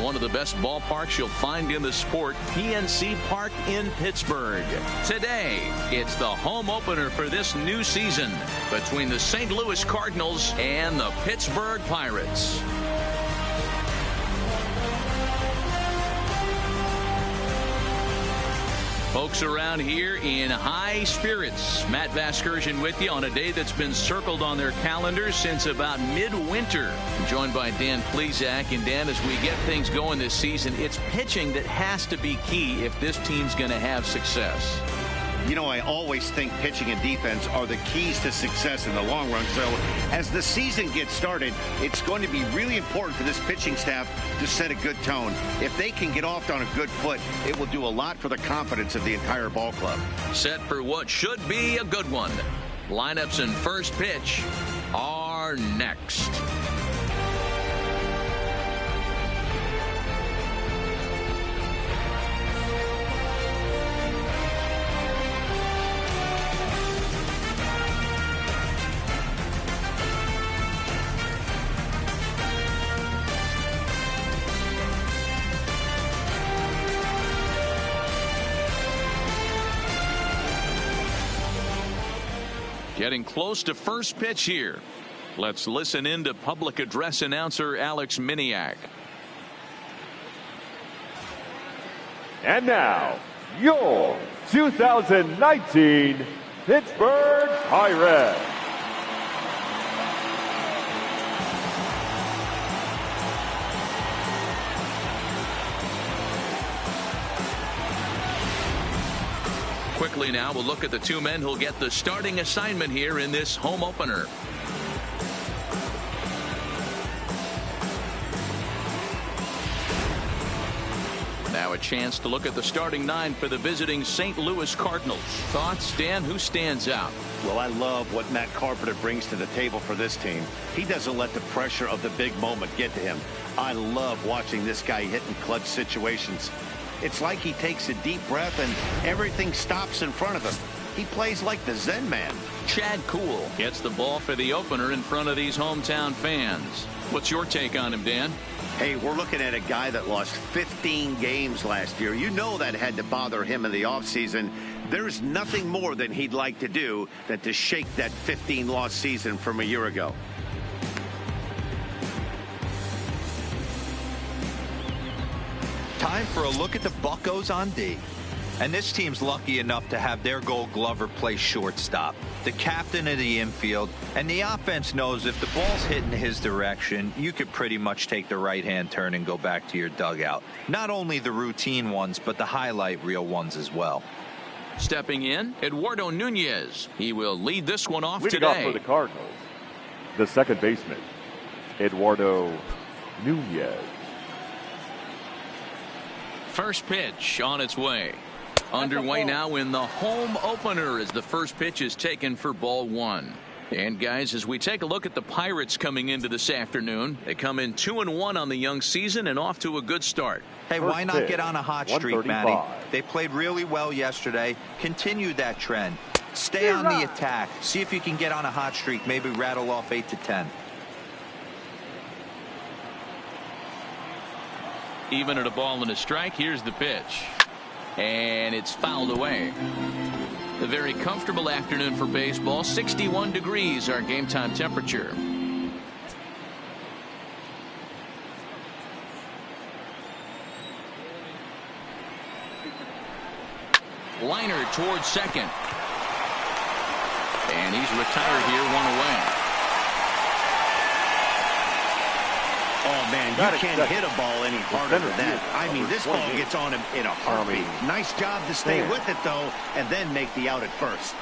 one of the best ballparks you'll find in the sport, PNC Park in Pittsburgh. Today, it's the home opener for this new season between the St. Louis Cardinals and the Pittsburgh Pirates. Folks around here in high spirits. Matt Vasgersian with you on a day that's been circled on their calendars since about midwinter. I'm joined by Dan Plesac. And Dan, as we get things going this season, it's pitching that has to be key if this team's going to have success. You know, I always think pitching and defense are the keys to success in the long run. So as the season gets started, it's going to be really important for this pitching staff to set a good tone. If they can get off on a good foot, it will do a lot for the confidence of the entire ball club. Set for what should be a good one. Lineups and first pitch are next. Getting close to first pitch here. Let's listen in to public address announcer Alex Miniak. And now, your 2019 Pittsburgh Pirates. Quickly now, we'll look at the two men who'll get the starting assignment here in this home opener. Now a chance to look at the starting nine for the visiting St. Louis Cardinals. Thoughts, Dan? Who stands out? Well, I love what Matt Carpenter brings to the table for this team. He doesn't let the pressure of the big moment get to him. I love watching this guy hit in clutch situations. It's like he takes a deep breath and everything stops in front of him. He plays like the Zen man. Chad Kuhl gets the ball for the opener in front of these hometown fans. What's your take on him, Dan? Hey, we're looking at a guy that lost 15 games last year. You know that had to bother him in the offseason. There's nothing more than he'd like to do than to shake that 15-loss season from a year ago. Time for a look at the Buccos on D. And this team's lucky enough to have their Gold Glover play shortstop, the captain of the infield, and the offense knows if the ball's hitting his direction, you could pretty much take the right-hand turn and go back to your dugout. Not only the routine ones, but the highlight reel ones as well. Stepping in, Eduardo Nunez. He will lead this one off Leading today. off for the Cardinals, the second baseman, Eduardo Nunez. First pitch on its way. Underway now in the home opener as the first pitch is taken for ball one. And guys, as we take a look at the Pirates coming into this afternoon, they come in 2-1 on the young season and off to a good start. Hey, why not get on a hot streak, Matty? They played really well yesterday. Continue that trend. Stay on the attack. See if you can get on a hot streak. Maybe rattle off 8 to 10. Even at a ball and a strike, here's the pitch. And it's fouled away. A very comfortable afternoon for baseball. 61 degrees our game time temperature. Liner towards second. And he's retired here, one away. Oh, man, you can't hit a ball any harder than that. I mean, this ball gets on him in a heartbeat. Nice job to stay with it, though, and then make the out at first.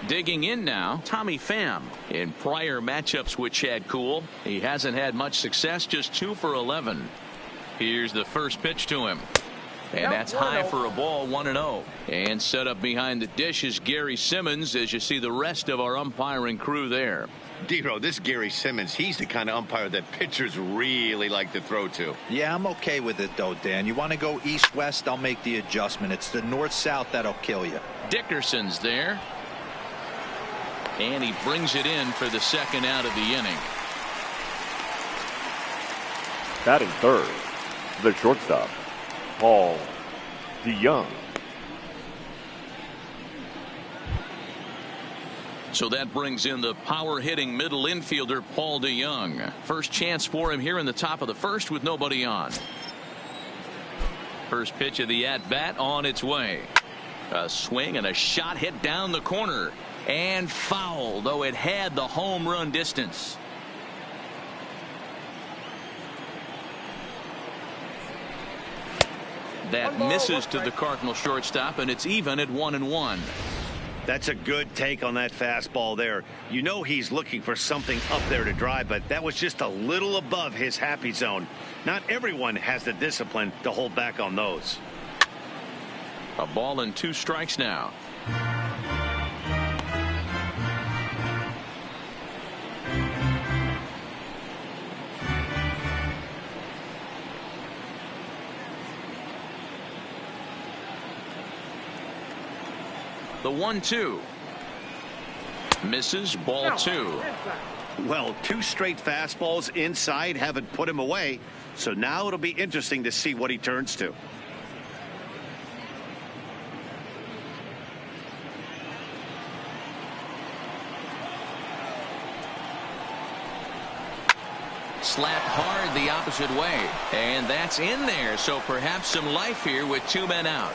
Digging in now, Tommy Pham. In prior matchups with Chad Kuhl, he hasn't had much success, just 2 for 11. Here's the first pitch to him. And that's high for a ball, 1-0. And set up behind the dish is Gary Simmons as you see the rest of our umpiring crew there. Dero, this Gary Simmons, he's the kind of umpire that pitchers really like to throw to. Yeah, I'm okay with it, though, Dan. You want to go east-west, I'll make the adjustment. It's the north-south that'll kill you. Dickerson's there. And he brings it in for the second out of the inning. Batting third, the shortstop, Paul DeYoung. So that brings in the power-hitting middle infielder, Paul DeYoung. First chance for him here in the top of the first with nobody on. First pitch of the at-bat on its way. A swing and a shot hit down the corner. And foul, though it had the home run distance. That misses to the Cardinal shortstop, and it's even at 1-1. That's a good take on that fastball there. You know he's looking for something up there to drive, but that was just a little above his happy zone. Not everyone has the discipline to hold back on those. A ball and 2 strikes now. The 1-2. Misses, ball 2. Well, 2 straight fastballs inside haven't put him away. So now it'll be interesting to see what he turns to. Slapped hard the opposite way. And that's in there. So perhaps some life here with 2 men out.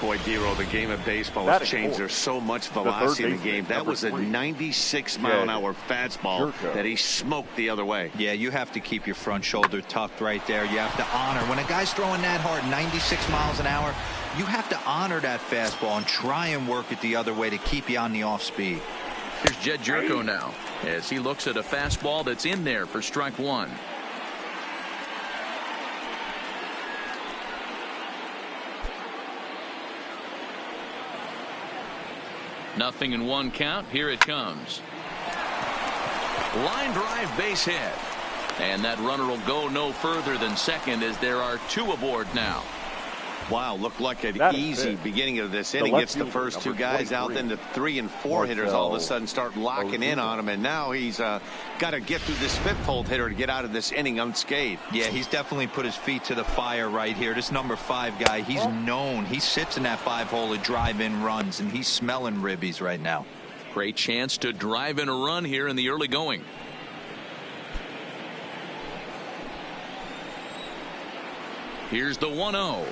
Boy, Dero, the game of baseball has changed. There's so much velocity in the game. That was a 96-mile-an-hour fastball that he smoked the other way. Yeah, you have to keep your front shoulder tucked right there. You have to honor. When a guy's throwing that hard, 96 miles an hour, you have to honor that fastball and try and work it the other way to keep you on the off speed. Here's Jed Jerko now as he looks at a fastball that's in there for strike 1. Nothing in 1 count. Here it comes. Line drive, base hit. And that runner will go no further than second as there are 2 aboard now. Wow, looked like an easy beginning of this inning. Gets the first 2 guys out, then the 3 and 4 hitters all of a sudden start locking in on him, and now he's got to get through this 5th hole hitter to get out of this inning unscathed. Yeah, he's definitely put his feet to the fire right here. This number 5 guy, he's known. He sits in that 5-hole to drive in runs, and he's smelling ribbies right now. Great chance to drive in a run here in the early going. Here's the 1-0.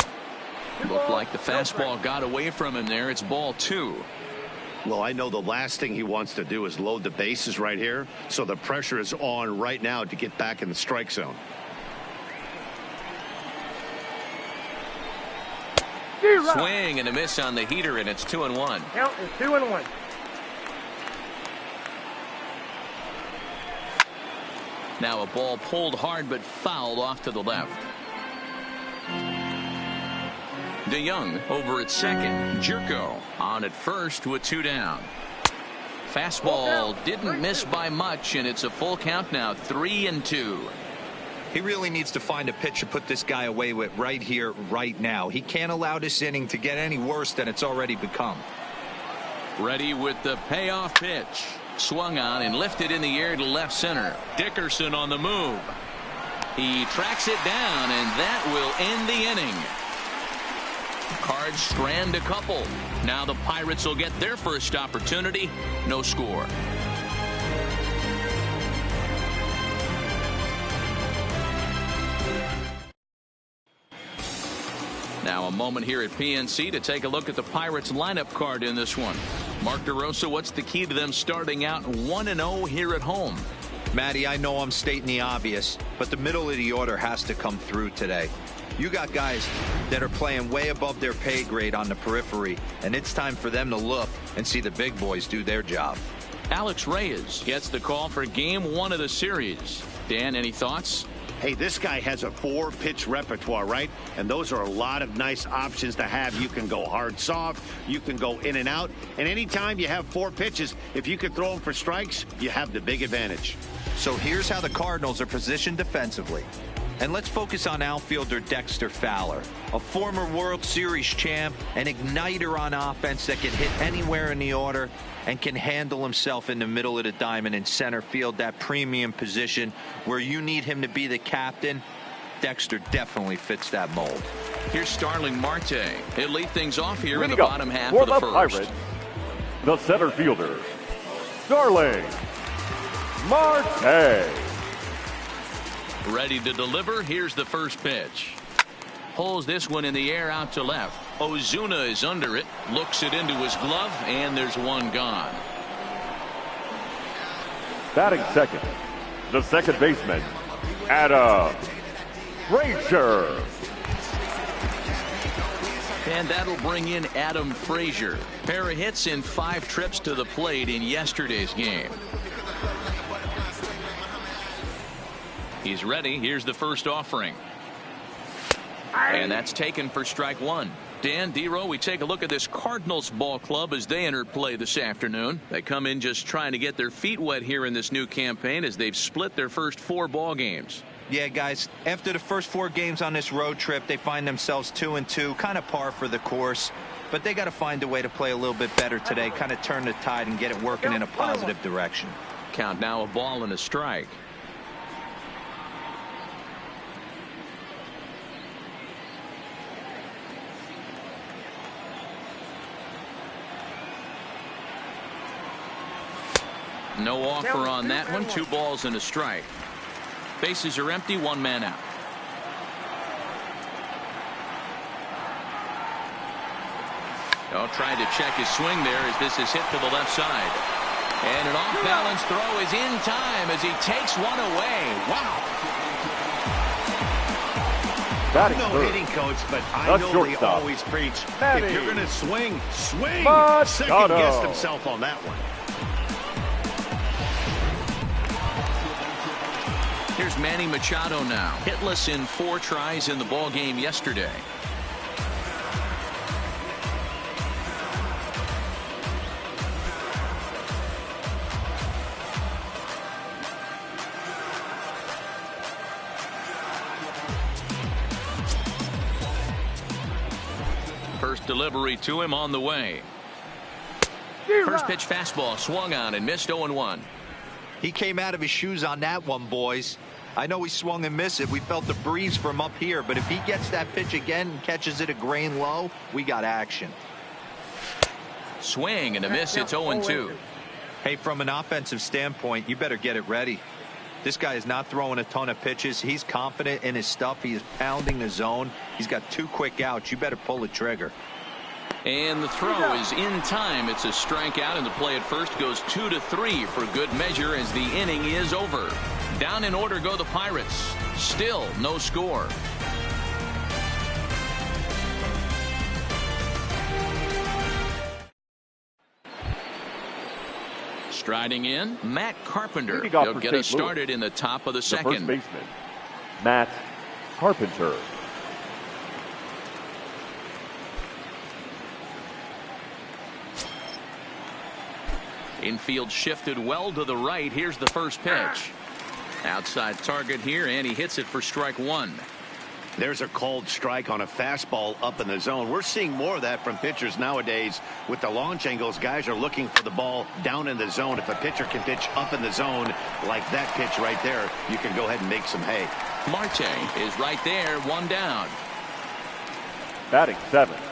Looked like the fastball got away from him there. It's ball 2. Well, I know the last thing he wants to do is load the bases right here. So the pressure is on right now to get back in the strike zone. Swing and a miss on the heater, and it's 2-1. Count is 2-1. Now a ball pulled hard but fouled off to the left. DeYoung over at second. Jerko on at first with 2 down. Fastball didn't miss by much, and it's a full count now, 3-2. He really needs to find a pitch to put this guy away with right here, right now. He can't allow this inning to get any worse than it's already become. Ready with the payoff pitch. Swung on and lifted in the air to left center. Dickerson on the move. He tracks it down, and that will end the inning. Cards strand a couple. Now the Pirates will get their first opportunity. No score. Now a moment here at PNC to take a look at the Pirates lineup card in this one. Mark DeRosa, what's the key to them starting out 1-0 here at home? Matty, I know I'm stating the obvious, but the middle of the order has to come through today. You got guys that are playing way above their pay grade on the periphery, and it's time for them to look and see the big boys do their job. Alex Reyes gets the call for game 1 of the series. Dan, any thoughts? Hey, this guy has a 4-pitch repertoire, right? And those are a lot of nice options to have. You can go hard, soft. You can go in and out. And anytime you have 4 pitches, if you can throw them for strikes, you have the big advantage. So here's how the Cardinals are positioned defensively. And let's focus on outfielder Dexter Fowler, a former World Series champ, an igniter on offense that can hit anywhere in the order and can handle himself in the middle of the diamond in center field, that premium position where you need him to be the captain. Dexter definitely fits that mold. Here's Starling Marte. He'll lead things off here in the bottom half of the first. Pirates, the center fielder, Starling Marte. Ready to deliver. Here's the first pitch. Pulls this one in the air out to left. Ozuna is under it. Looks it into his glove, and there's one gone. Batting second, the second baseman, Adam Frazier. And that'll bring in Adam Frazier. Pair of hits in 5 trips to the plate in yesterday's game. He's ready. Here's the first offering. And that's taken for strike one. Dan, D-Row, we take a look at this Cardinals ball club as they entered play this afternoon. They come in just trying to get their feet wet here in this new campaign as they've split their first 4 ball games. Yeah, guys, after the first 4 games on this road trip, they find themselves 2-2, kind of par for the course. But they got to find a way to play a little bit better today, kind of turn the tide and get it working in a positive direction. Count now, a ball and a strike. No offer on that one. 2 balls and a strike. Bases are empty. 1 man out. Trying to check his swing there as this is hit to the left side. And an off-balance throw is in time as he takes one away. Wow. I'm no hitting coach, but I know they always preach, if you're going to swing, swing. Second-guessed himself on that one. Here's Manny Machado now. Hitless in 4 tries in the ball game yesterday. First delivery to him on the way. First pitch fastball swung on and missed. 0-1. He came out of his shoes on that one, boys. I know he swung and missed it. We felt the breeze from up here, but if he gets that pitch again and catches it a grain low, we got action. Swing and a miss. It's 0-2. Hey, from an offensive standpoint, you better get it ready. This guy is not throwing a ton of pitches. He's confident in his stuff. He is pounding the zone. He's got 2 quick outs. You better pull the trigger. And the throw is in time. It's a strikeout, and the play at first goes 2-3 for good measure as the inning is over. Down in order go the Pirates. Still no score. Striding in, Matt Carpenter. He'll get us started in the top of the second. First baseman, Matt Carpenter. Infield shifted well to the right. Here's the first pitch. Outside target here, and he hits it for strike one. There's a called strike on a fastball up in the zone. We're seeing more of that from pitchers nowadays. With the launch angles, guys are looking for the ball down in the zone. If a pitcher can pitch up in the zone like that pitch right there, you can go ahead and make some hay. Marte is right there, 1 down. Batting seventh,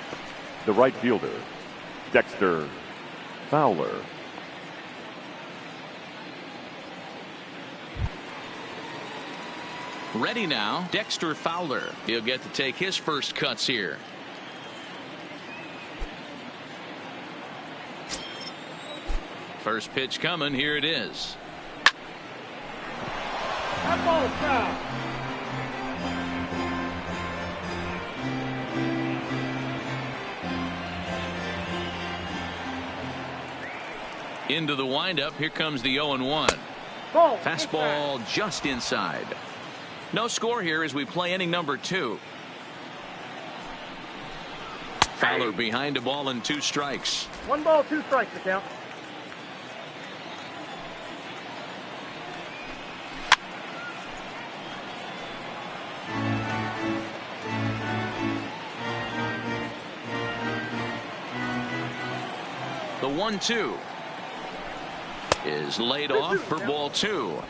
the right fielder, Dexter Fowler. Ready now, Dexter Fowler. He'll get to take his first cuts here. First pitch coming. Here it is. That ball is foul. Into the windup. Here comes the 0-1. Fastball just inside. No score here as we play inning number 2. Fowler behind a ball and 2 strikes. 1 ball, 2 strikes to count. The 1-2 is laid off for ball 2.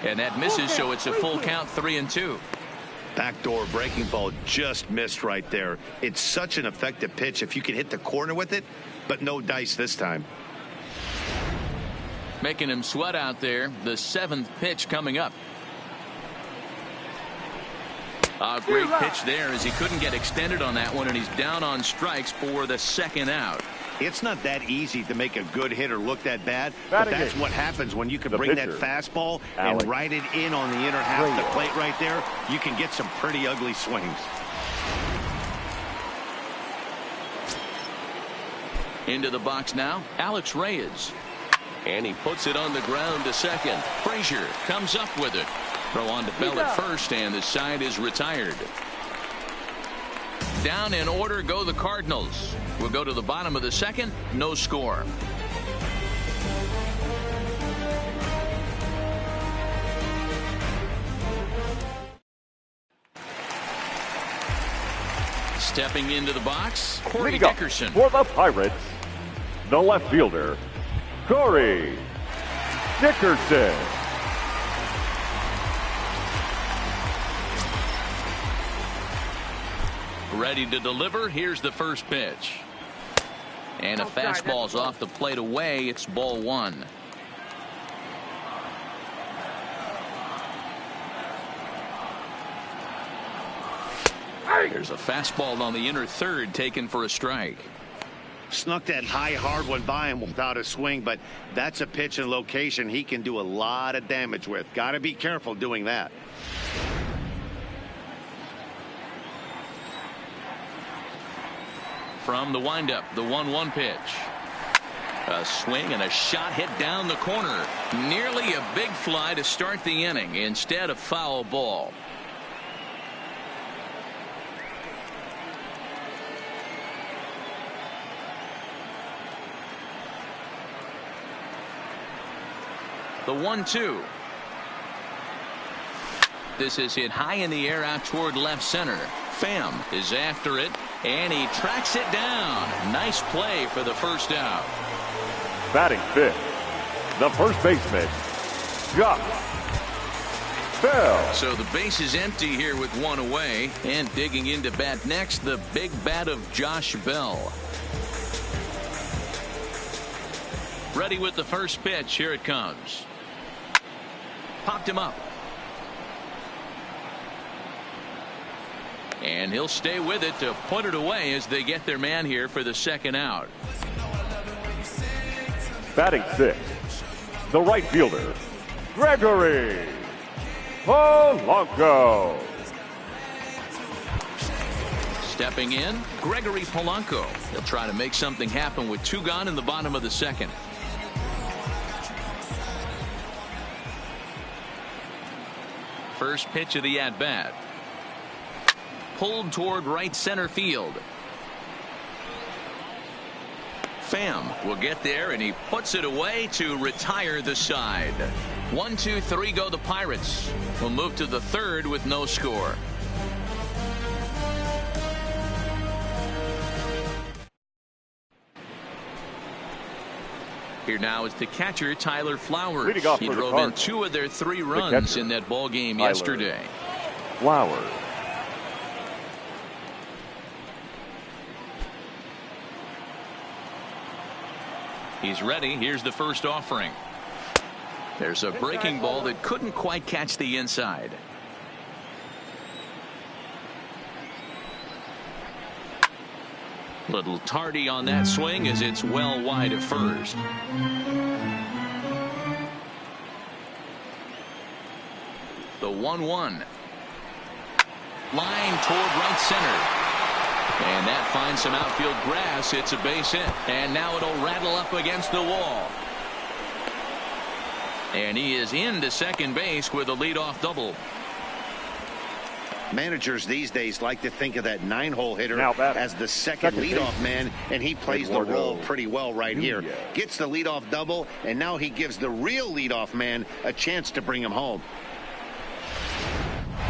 And that misses, so it's a full count, 3-2. Backdoor breaking ball just missed right there. It's such an effective pitch if you can hit the corner with it, but no dice this time. Making him sweat out there. The 7th pitch coming up. A great pitch there as he couldn't get extended on that one, and he's down on strikes for the 2nd out. It's not that easy to make a good hitter look that bad, but that's what happens when you can bring that fastball and ride it in on the inner half of the plate right there. You can get some pretty ugly swings. Into the box now, Alex Reyes. And he puts it on the ground to second. Frazier comes up with it. Throw on to Bell at first, and the side is retired. Down in order go the Cardinals. We'll go to the bottom of the 2nd. No score. Stepping into the box, Corey Dickerson. For the Pirates, the left fielder, Corey Dickerson. Ready to deliver. Here's the first pitch. And a fastball's off the plate away. It's ball 1. There's a fastball on the inner 3rd taken for a strike. Snuck that high hard one by him without a swing, but that's a pitch and location he can do a lot of damage with. Got to be careful doing that. From the windup, the 1-1 pitch. A swing and a shot hit down the corner. Nearly a big fly to start the inning. Instead, a foul ball. The 1-2. This is hit high in the air out toward left center. Pham is after it, and he tracks it down. Nice play for the first out. Batting 5th, the first baseman, Josh Bell. So the base is empty here with 1 away, and digging into bat next, the big bat of Josh Bell. Ready with the first pitch. Here it comes. Popped him up. And he'll stay with it to put it away as they get their man here for the 2nd out. Batting 6th, the right fielder, Gregory Polanco. Stepping in, Gregory Polanco. He'll try to make something happen with 2 gone in the bottom of the 2nd. First pitch of the at-bat. Pulled toward right center field. Pham will get there, and he puts it away to retire the side. 1, 2, 3 go the Pirates. We'll move to the 3rd with no score. Here now is the catcher, Tyler Flowers. He drove in 2 of their 3 runs in that ball game yesterday. Flowers. He's ready. Here's the first offering. There's a breaking ball that couldn't quite catch the inside. Little tardy on that swing as it's well wide of first. The 1-1. Line toward right center. And that finds some outfield grass. It's a base hit. And now it'll rattle up against the wall. And he is into second base with a leadoff double. Managers these days like to think of that 9-hole hitter as the second leadoff man, and he plays the role pretty well right here. Gets the leadoff double, and now he gives the real leadoff man a chance to bring him home.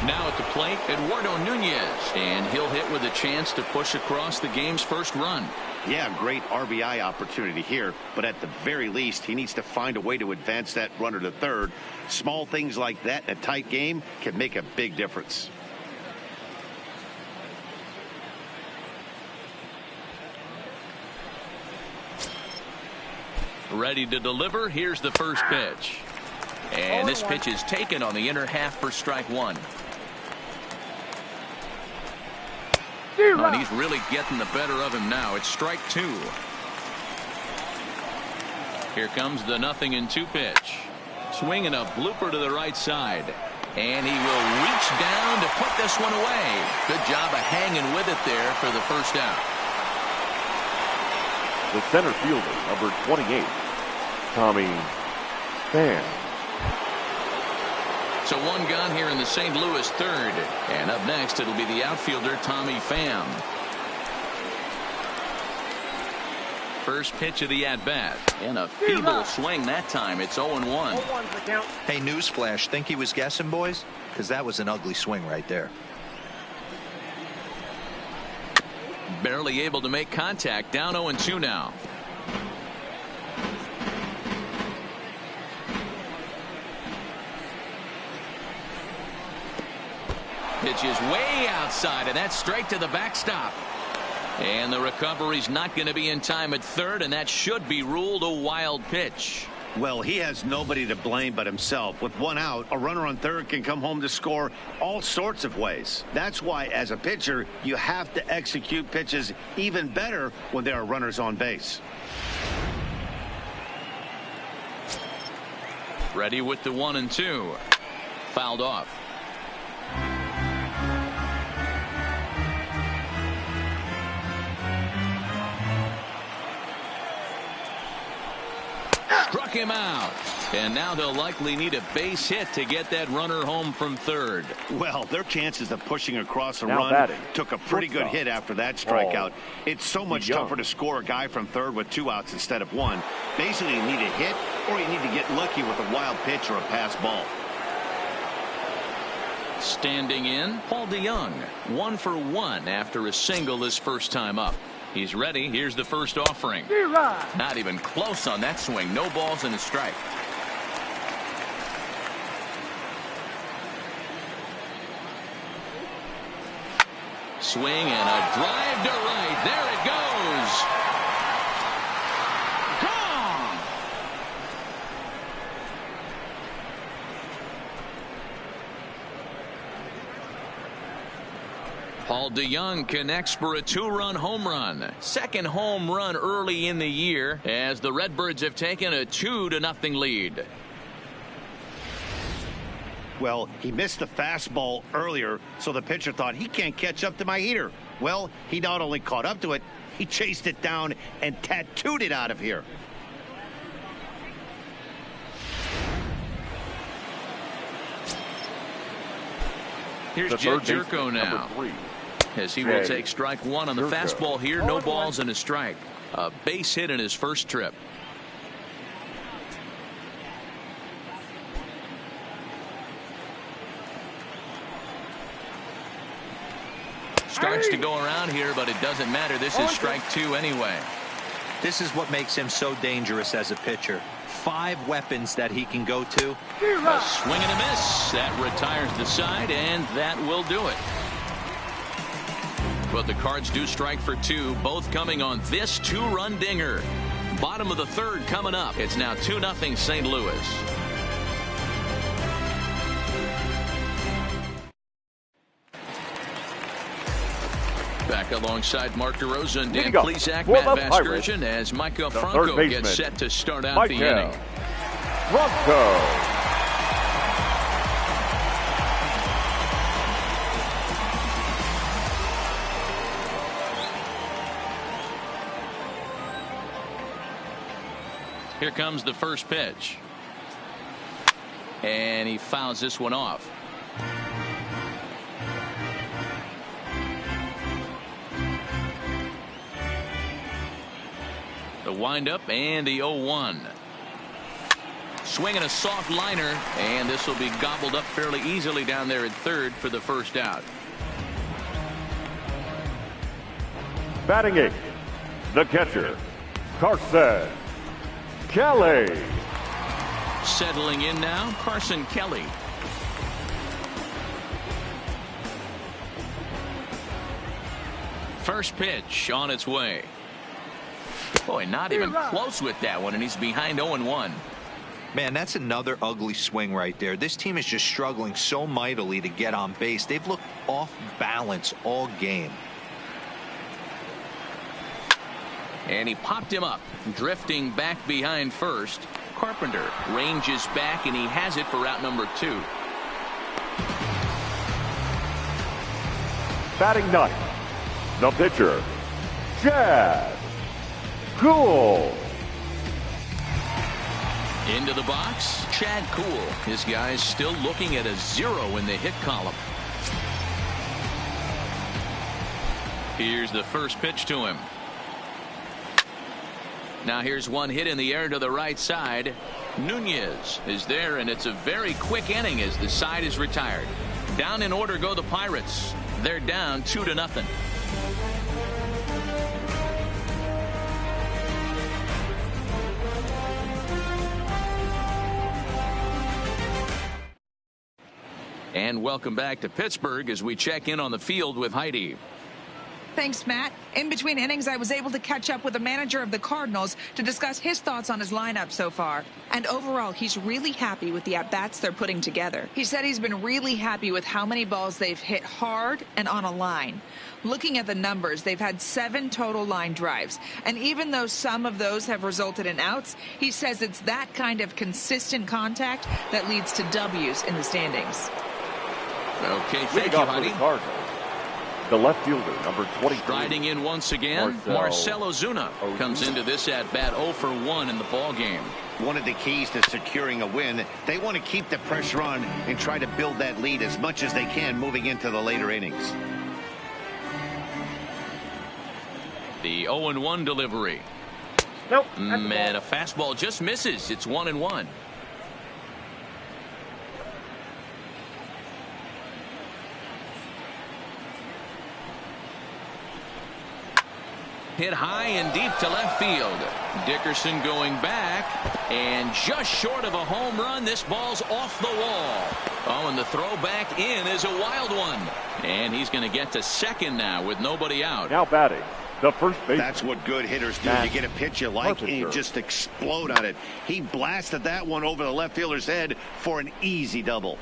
Now at the plate, Eduardo Nunez, and he'll hit with a chance to push across the game's first run. Yeah, great RBI opportunity here, but at the very least, he needs to find a way to advance that runner to third. Small things like that in a tight game can make a big difference. Ready to deliver. Here's the first pitch. And this pitch is taken on the inner half for strike one. And he's really getting the better of him now. It's strike two. Here comes the 0-2 pitch. Swinging a blooper to the right side. And he will reach down to put this one away. Good job of hanging with it there for the first out. The center fielder, number 28, Tommy Pham. So one gone here in the St. Louis third. And up next, it'll be the outfielder, Tommy Pham. First pitch of the at-bat. And a feeble swing that time. It's 0-1. Hey, newsflash, think he was guessing, boys? Because that was an ugly swing right there. Barely able to make contact. Down 0-2 now. Pitch is way outside, and that's straight to the backstop. And the recovery's not going to be in time at third, and that should be ruled a wild pitch. Well, he has nobody to blame but himself. With one out, a runner on third can come home to score all sorts of ways. That's why, as a pitcher, you have to execute pitches even better when there are runners on base. Ready with the 1-2. Fouled off. Struck him out. And now they'll likely need a base hit to get that runner home from third. Well, their chances of pushing across a run took a pretty good hit after that strikeout. It's so much tougher to score a guy from third with 2 outs instead of 1. Basically, you need a hit or you need to get lucky with a wild pitch or a pass ball. Standing in, Paul DeYoung. 1 for 1 after a single his first time up. He's ready. Here's the first offering. Not even close on that swing. No balls and a strike. Swing and a drive to right. There it goes. Gone. Paul DeYoung connects for a 2-run home run. Second home run early in the year as the Redbirds have taken a 2-0 lead. Well, he missed the fastball earlier, so the pitcher thought he can't catch up to my heater. Well, he not only caught up to it, he chased it down and tattooed it out of here. Here's Jed Jerko now, as he will take strike one on the fastball here. No balls and a strike. A base hit in his first trip. Starts to go around here, but it doesn't matter. This is strike 2 anyway. This is what makes him so dangerous as a pitcher. 5 weapons that he can go to. A swing and a miss. That retires the side, and that will do it. But the Cards do strike for 2, both coming on this 2-run dinger. Bottom of the third coming up. It's now 2-0 St. Louis. Back alongside Mark DeRosa and Dan Plesac, Matt Vasgersian, as Micah Franco gets set to start out the inning. Franco. Here comes the first pitch. And he fouls this one off. The windup and the 0-1. Swinging a soft liner, and this will be gobbled up fairly easily down there at third for the first out. Batting eighth, the catcher, Carson Kelly. Settling in now, Carson Kelly. First pitch on its way. Boy, not even close with that one, and he's behind 0-1. Man, that's another ugly swing right there. This team is just struggling so mightily to get on base. They've looked off balance all game. And he popped him up, drifting back behind first. Carpenter ranges back, and he has it for out number 2. Batting ninth, the pitcher, Chad Cool. Into the box, Chad Cool. His guy's still looking at a 0 in the hit column. Here's the first pitch to him. Now here's one hit in the air to the right side. Nunez is there, and it's a very quick inning as the side is retired. Down in order go the Pirates. They're down 2-0. And welcome back to Pittsburgh as we check in on the field with Heidi. Thanks, Matt. In between innings, I was able to catch up with the manager of the Cardinals to discuss his thoughts on his lineup so far. And overall, he's really happy with the at-bats they're putting together. He said he's been really happy with how many balls they've hit hard and on a line. Looking at the numbers, they've had 7 total line drives. And even though some of those have resulted in outs, he says it's that kind of consistent contact that leads to W's in the standings. Okay, thank you, Heidi. The left fielder, number 23. Striding in once again, Marcell Ozuna comes into this at-bat 0 for 1 in the ball game. One of the keys to securing a win, they want to keep the pressure on and try to build that lead as much as they can moving into the later innings. The 0-1 delivery. Nope. Man, a fastball just misses. It's 1-1. Hit high and deep to left field. Dickerson going back, and just short of a home run. This ball's off the wall. Oh, and the throw back in is a wild one. And he's going to get to second now with nobody out. Now batting, the first base. That's what good hitters do. You get a pitch you like, and you just explode on it. He blasted that one over the left fielder's head for an easy double.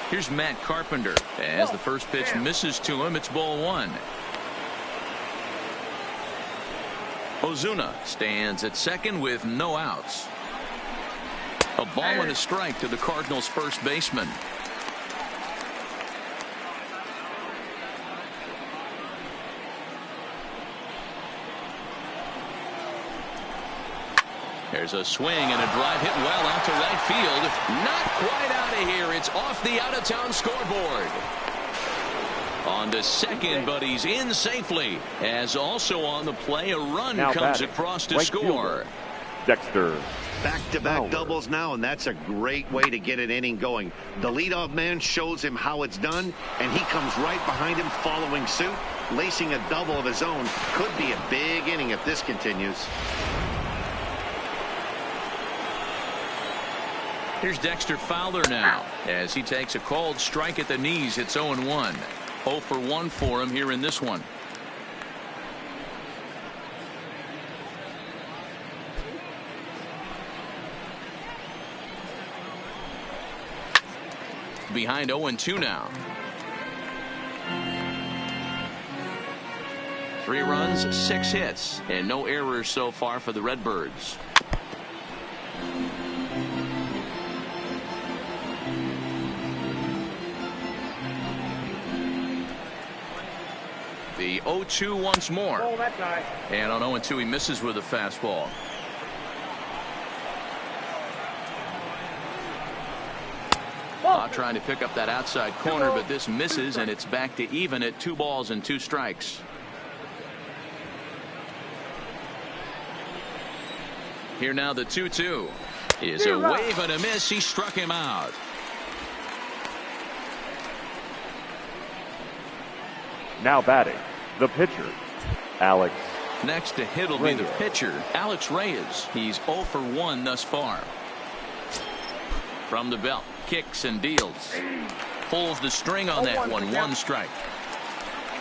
Here's Matt Carpenter. As the first pitch misses to him, it's ball 1. Ozuna stands at second with no outs. A ball and a strike to the Cardinals' first baseman. There's a swing and a drive hit well out to right field. Not quite out of here. It's off the out-of-town scoreboard. On to second, but he's in safely. As also on the play, a run now comes batting, across to right score. Fielder, Dexter. Back-to-back doubles now, and that's a great way to get an inning going. The leadoff man shows him how it's done, and he comes right behind him following suit, lacing a double of his own. Could be a big inning if this continues. Here's Dexter Fowler now as he takes a called strike at the knees. It's 0-1. 0 for 1 for him here in this one. Behind 0-2 now. 3 runs, 6 hits, and no errors so far for the Redbirds. The 0-2 once more. Oh, that guy. And on 0-2 he misses with a fastball. Trying to pick up that outside corner, but this misses, and it's back to even at 2 balls and 2 strikes. Here now the 2-2 is a wave and a miss. He struck him out. Now batting, the pitcher, Alex. Next to hit will be the pitcher, Alex Reyes. He's 0 for 1 thus far. From the belt, kicks and deals. Pulls the string on that one. 1 strike.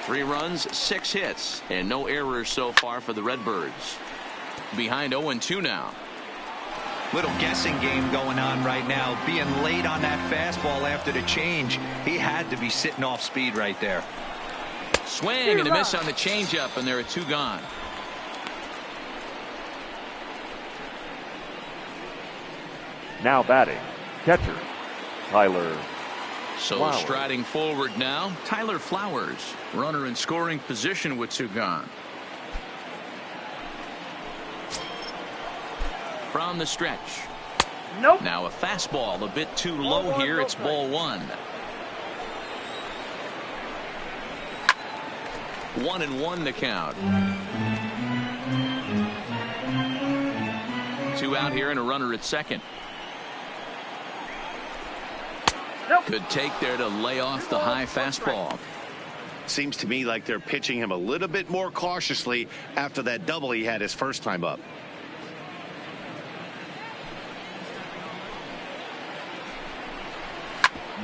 3 runs, 6 hits, and no errors so far for the Redbirds. Behind 0-2 now. Little guessing game going on right now. Being late on that fastball after the change. He had to be sitting off speed right there. Swing and a miss on the changeup, and there are 2 gone. Now batting, catcher, Tyler. So Flowers. Striding forward now, Tyler Flowers. Runner in scoring position with 2 gone. From the stretch. Nope. Now a fastball a bit too low here. It's ball 1. 1-1 the count. 2 out here and a runner at second. Nope. Good take there to lay off the high fastball. Seems to me like they're pitching him a little bit more cautiously after that double he had his first time up.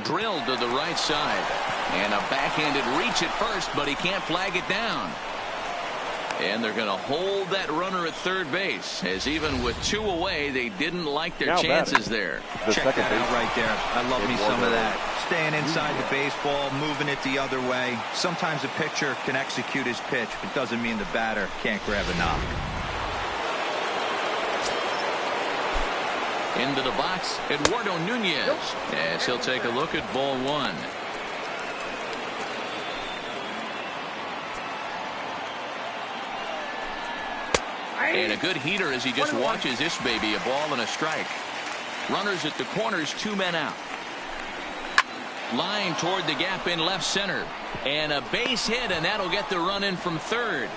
Drilled to the right side. And a backhanded reach at first, but he can't flag it down. And they're going to hold that runner at third base, as even with 2 away, they didn't like their chances there. Check that out right there. I love me some of that. Staying inside the baseball, moving it the other way. Sometimes a pitcher can execute his pitch, but doesn't mean the batter can't grab a knock. Into the box, Eduardo Nunez, as he'll take a look at ball 1. And a good heater as he just watches this baby, a ball and a strike. Runners at the corners, 2 men out. Line toward the gap in left center. And a base hit, and that'll get the run in from third.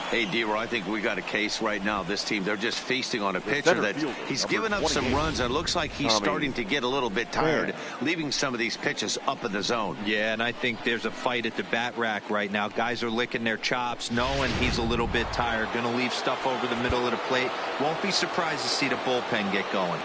Hey, D-Roy, I think we got a case right now. This team, they're just feasting on a pitcher that he's given up some runs, and it looks like he's starting to get a little bit tired, leaving some of these pitches up in the zone. Yeah, and I think there's a fight at the bat rack right now. Guys are licking their chops, knowing he's a little bit tired, going to leave stuff over the middle of the plate. Won't be surprised to see the bullpen get going.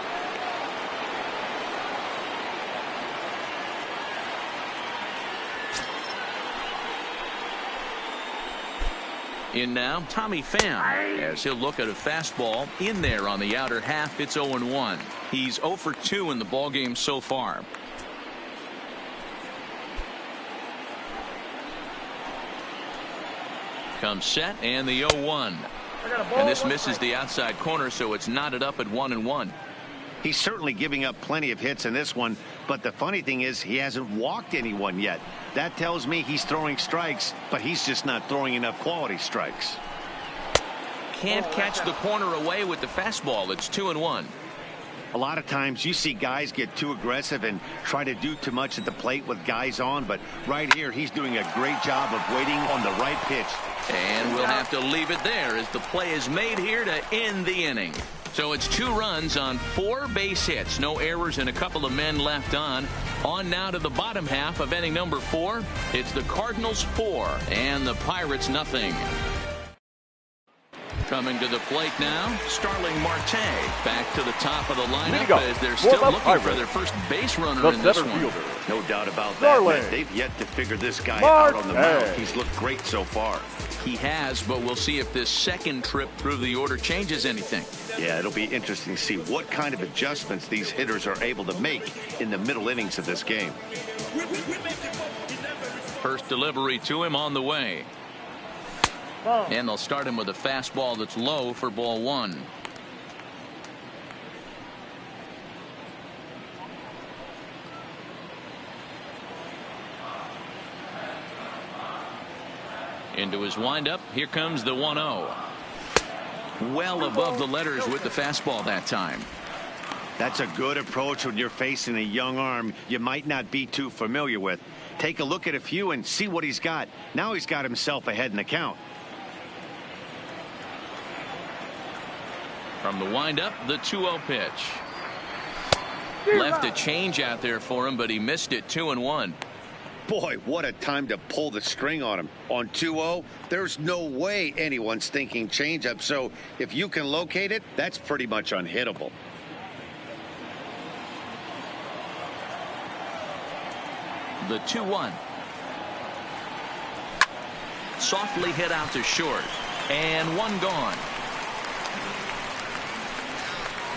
In now, Tommy Pham, as he'll look at a fastball in there on the outer half. It's 0-1. He's 0 for 2 in the ballgame so far. Comes set, and the 0-1. And this misses the outside corner, so it's knotted up at 1-1. He's certainly giving up plenty of hits in this one, but the funny thing is he hasn't walked anyone yet. That tells me he's throwing strikes, but he's just not throwing enough quality strikes. Can't catch the corner away with the fastball. It's 2-1. A lot of times you see guys get too aggressive and try to do too much at the plate with guys on, but right here he's doing a great job of waiting on the right pitch. And we'll have to leave it there as the play is made here to end the inning. So it's 2 runs on 4 base hits. No errors and a couple of men left on. On now to the bottom half of inning number 4. It's the Cardinals 4 and the Pirates nothing. Coming to the plate now, Starling Marte back to the top of the lineup as they're still looking for their first base runner in this one. No doubt about that. They've yet to figure this guy out on the mound. He's looked great so far. He has, but we'll see if this second trip through the order changes anything. Yeah, it'll be interesting to see what kind of adjustments these hitters are able to make in the middle innings of this game. First delivery to him on the way. And they'll start him with a fastball that's low for ball 1. Into his windup. Here comes the 1-0. Well above the letters with the fastball that time. That's a good approach when you're facing a young arm you might not be too familiar with. Take a look at a few and see what he's got. Now he's got himself ahead in the count. From the windup, the 2-0 pitch. Left a change out there for him, but he missed it. 2-1. Boy, what a time to pull the string on him. On 2-0, there's no way anyone's thinking changeup. So if you can locate it, that's pretty much unhittable. The 2-1. Softly hit out to short. And one gone.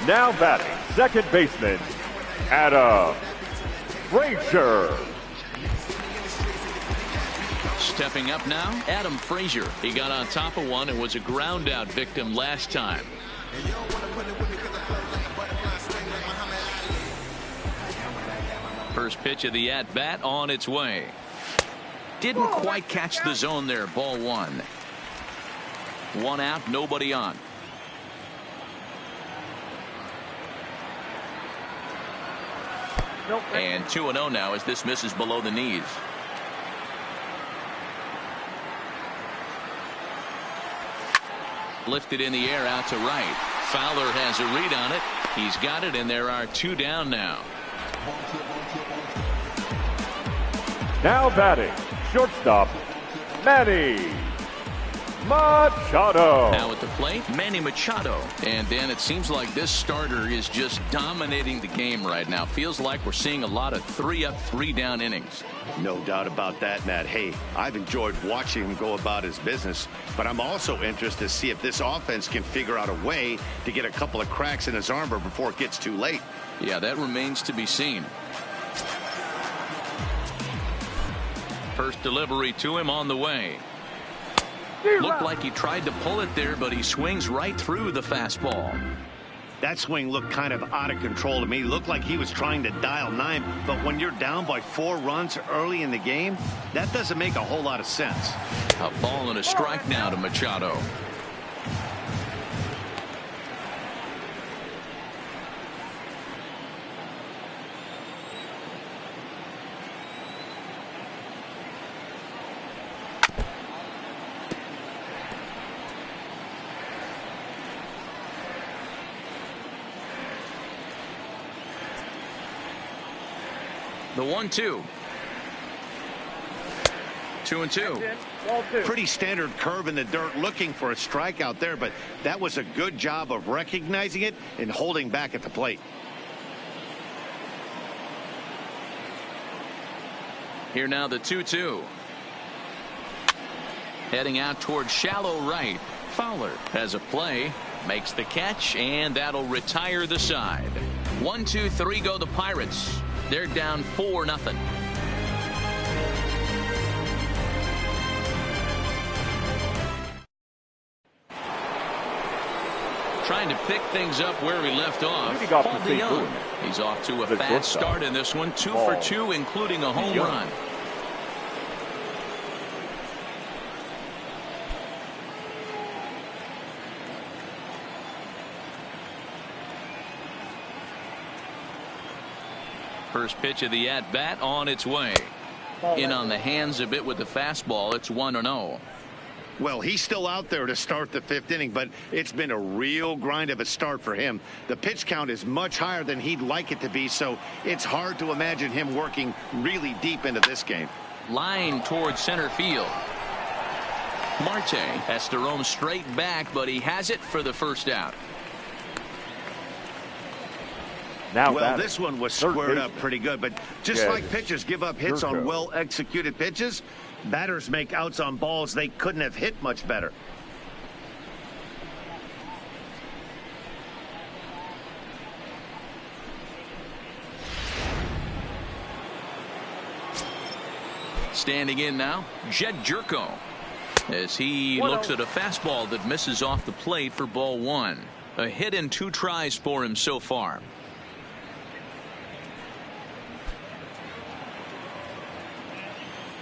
Now batting, second baseman, Adam Frazier. Stepping up now, Adam Frazier. He got on top of one and was a ground out victim last time. First pitch of the at-bat on its way. Didn't quite catch the zone there. Ball 1. 1 out, nobody on. And 2-0 now as this misses below the knees. Lifted in the air out to right. Fowler has a read on it. He's got it, and there are 2 down now. Now batting, shortstop, Manny Machado. Now at the plate, Manny Machado. And Dan, it seems like this starter is just dominating the game right now. Feels like we're seeing a lot of 3-up, 3-down innings. No doubt about that, Matt. Hey, I've enjoyed watching him go about his business, but I'm also interested to see if this offense can figure out a way to get a couple of cracks in his armor before it gets too late. Yeah, that remains to be seen. First delivery to him on the way. Looked like he tried to pull it there, but he swings right through the fastball. That swing looked kind of out of control to me. Looked like he was trying to dial 9, but when you're down by 4 runs early in the game, that doesn't make a whole lot of sense. A ball and a strike now to Machado. The 1-2. 2-2. Pretty standard curve in the dirt, looking for a strikeout there, but that was a good job of recognizing it and holding back at the plate. Here now the 2-2. Heading out towards shallow right. Fowler has a play, makes the catch, and that'll retire the side. 1-2-3 go the Pirates. They're down 4-0. Trying to pick things up where he left off. Paul DeYoung. He's off to a fast start in this one. 2 for 2, including a home run. First pitch of the at-bat on its way. In on the hands a bit with the fastball. It's 1-0. Well, he's still out there to start the 5th inning, but it's been a real grind of a start for him. The pitch count is much higher than he'd like it to be, so it's hard to imagine him working really deep into this game. Line towards center field. Marte has to roam straight back, but he has it for the first out. Now well, this one was squared up pretty good, but just like pitchers give up hits on well-executed pitches, batters make outs on balls they couldn't have hit much better. Standing in now, Jed Jerko, as he looks at a fastball that misses off the plate for ball 1. A hit in 2 tries for him so far.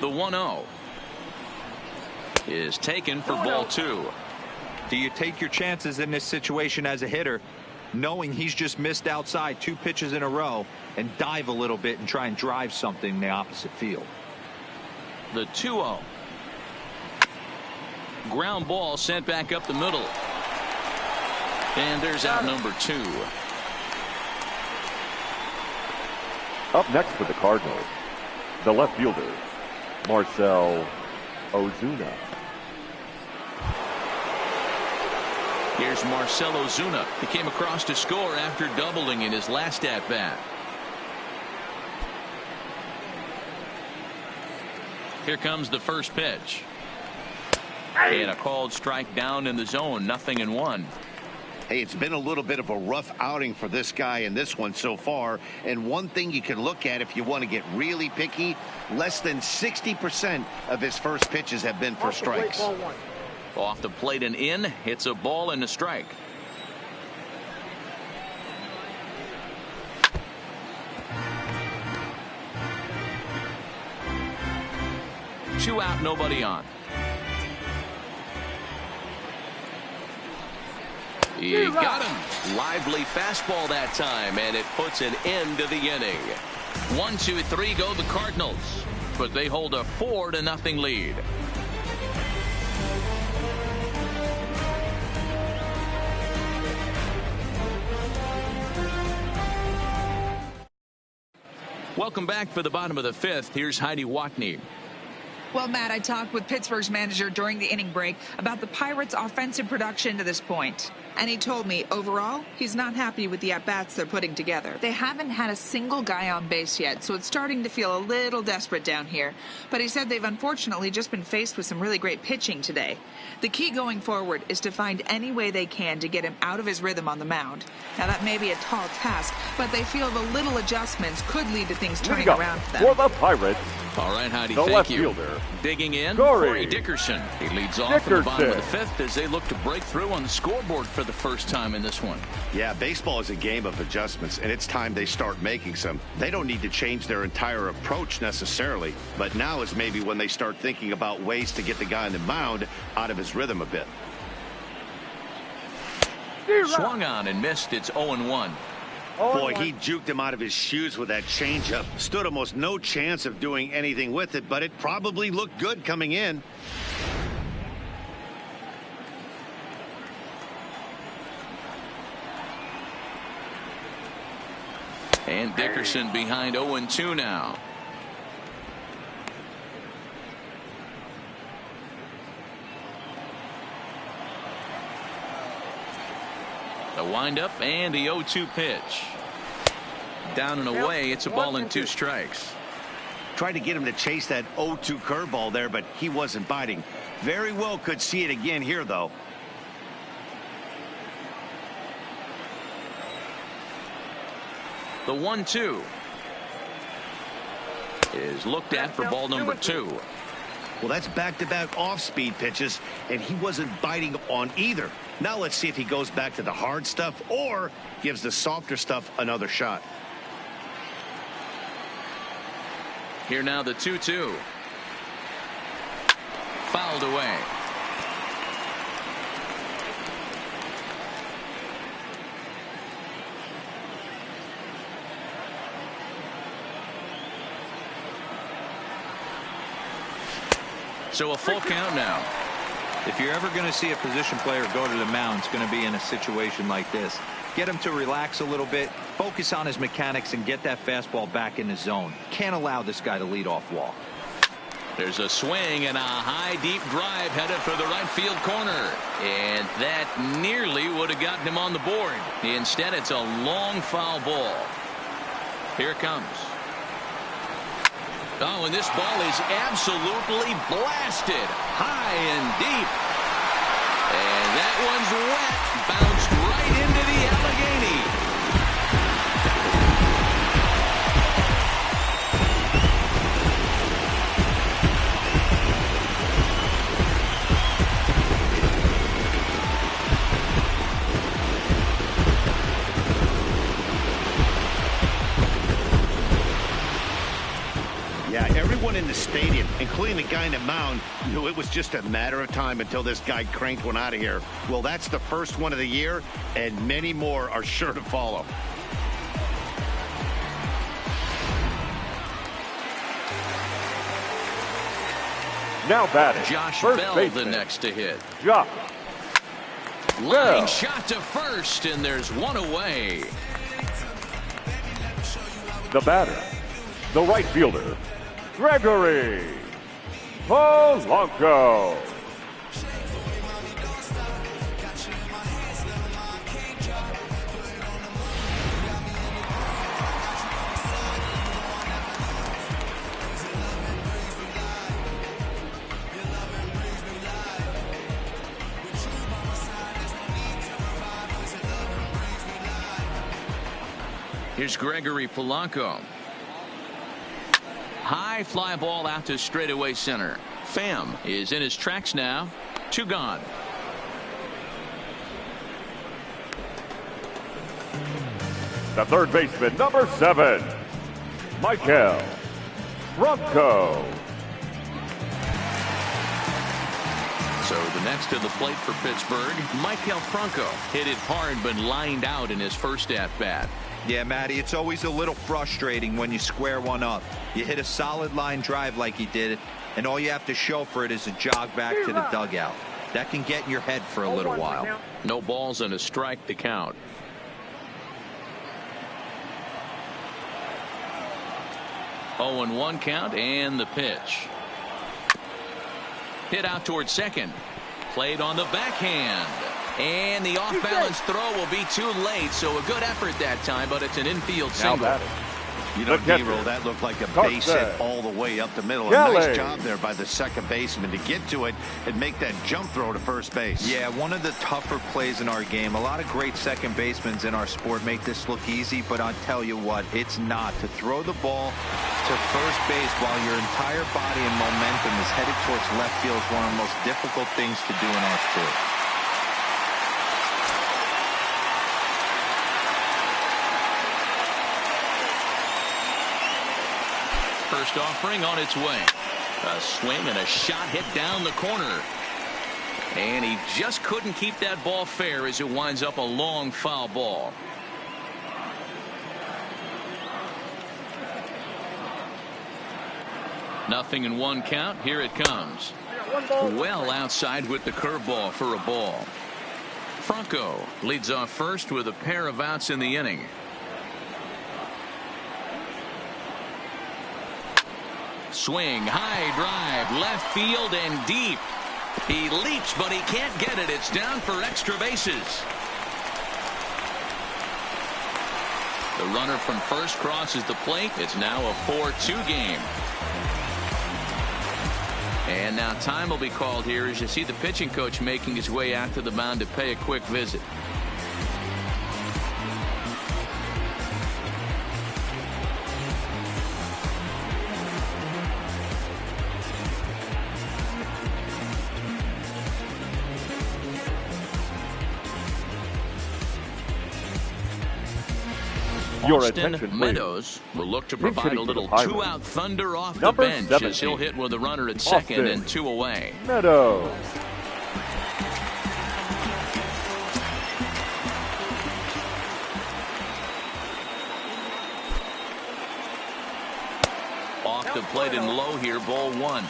The 1-0 is taken for ball 2. Do you take your chances in this situation as a hitter? knowing he's just missed outside 2 pitches in a row, and dive a little bit and try and drive something in the opposite field. The 2-0. Ground ball sent back up the middle. And there's out number 2. Up next for the Cardinals, the left fielder, Marcell Ozuna. Here's Marcell Ozuna. He came across to score after doubling in his last at-bat. Here comes the first pitch. And a called strike down in the zone, 0-1. Hey, it's been a little bit of a rough outing for this guy in this one so far. And one thing you can look at if you want to get really picky, less than 60% of his first pitches have been for strikes. Off the plate and in. It's a ball and a strike. Two out, nobody on. He got him. Lively fastball that time, and it puts an end to the inning. 1, 2, 3 go the Cardinals, but they hold a 4-0 lead. Welcome back for the bottom of the 5th. Here's Heidi Watney. Well, Matt, I talked with Pittsburgh's manager during the inning break about the Pirates' offensive production to this point. And he told me, overall, he's not happy with the at-bats they're putting together. They haven't had a single guy on base yet, so it's starting to feel a little desperate down here. But he said they've unfortunately just been faced with some really great pitching today. The key going forward is to find any way they can to get him out of his rhythm on the mound. Now, that may be a tall task, but they feel the little adjustments could lead to things turning around for them. For the Pirates, all right, Heidi, the thank left you. fielder, digging in, Corey Dickerson. He leads off in the bottom of the 5th as they look to break through on the scoreboard for the first time in this one. Yeah, baseball is a game of adjustments, and it's time they start making some. They don't need to change their entire approach necessarily, but now is maybe when they start thinking about ways to get the guy on the mound out of his rhythm a bit. Swung on and missed. It's 0-1. Boy, he juked him out of his shoes with that changeup. Stood almost no chance of doing anything with it, but it probably looked good coming in. And Dickerson behind 0-2 now. The windup and the 0-2 pitch. Down and away. It's a ball and 2 strikes. Tried to get him to chase that 0-2 curveball there, but he wasn't biting. Very well could see it again here, though. The 1-2 is looked at for ball number 2. Well, that's back-to-back off-speed pitches, and he wasn't biting on either. Now let's see if he goes back to the hard stuff or gives the softer stuff another shot. Here now the 2-2. Fouled away. So a full count now. If you're ever going to see a position player go to the mound, it's going to be in a situation like this. Get him to relax a little bit, focus on his mechanics, and get that fastball back in the zone. Can't allow this guy to lead off walk. There's a swing and a high deep drive headed for the right field corner, and that nearly would have gotten him on the board. Instead, it's a long foul ball. Here it comes. Oh, and this ball is absolutely blasted high and deep. And that one's wet. Bounced right into the Allegheny. Yeah, every Everyone in the stadium, including the guy in the mound, knew it was just a matter of time until this guy cranked one out of here. Well, that's the first one of the year, and many more are sure to follow. Now batting. Josh First Bell, baseman. the next to hit. Josh Line Bell. shot to first, and there's one away. The batter, the right fielder, Gregory Polanco. Here's Gregory Polanco. High fly ball out to straightaway center. Pham is in his tracks now. 2 gone. The third baseman, number 7, Michael Franco. So the next to the plate for Pittsburgh, Michael Franco hit it hard but lined out in his first at-bat. Yeah, Matty, it's always a little frustrating when you square one up. You hit a solid line drive like he did, and all you have to show for it is a jog back to the dugout. That can get in your head for a little while. No balls and a strike to count. Oh, and 1 count, and the pitch. Hit out towards second. Played on the backhand. And the off-balance throw will be too late, so a good effort that time, but it's an infield Now single. batting. You know, The catcher. D-Roll, that looked like a Carson. base hit all the way up the middle. A Kelly. nice job there by the second baseman to get to it and make that jump throw to first base. Yeah, one of the tougher plays in our game. A lot of great second basemen in our sport make this look easy, but I'll tell you what, it's not. To throw the ball to first base while your entire body and momentum is headed towards left field is one of the most difficult things to do in our sport. First offering on its way. A swing and a shot hit down the corner. And he just couldn't keep that ball fair as it winds up a long foul ball. Nothing in 1 count. Here it comes. Well outside with the curveball for a ball. Franco leads off first with a pair of outs in the inning. Swing, high drive, left field and deep. He leaps, but he can't get it. It's down for extra bases. The runner from first crosses the plate. It's now a 4-2 game. And now time will be called here as you see the pitching coach making his way out to the mound to pay a quick visit. Your Austin attention, please. Meadows will look to provide a little Pirates. 2-out thunder off the Number bench as 17. he'll hit with a runner at second Austin. and 2 away. Meadows. Off the plate and low here, ball 1.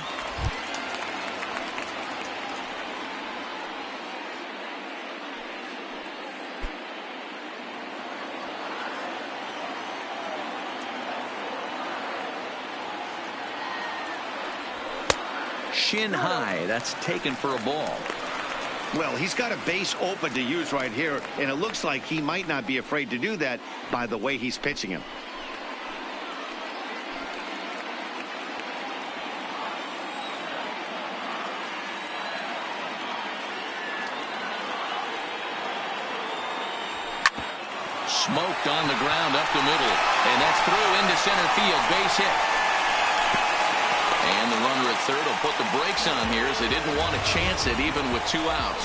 Shin high. That's taken for a ball. Well, he's got a base open to use right here, and it looks like he might not be afraid to do that by the way he's pitching him. Smoked on the ground up the middle, and that's through into center field. Base hit. And the runner at third will put the brakes on here as they didn't want to chance it even with 2 outs.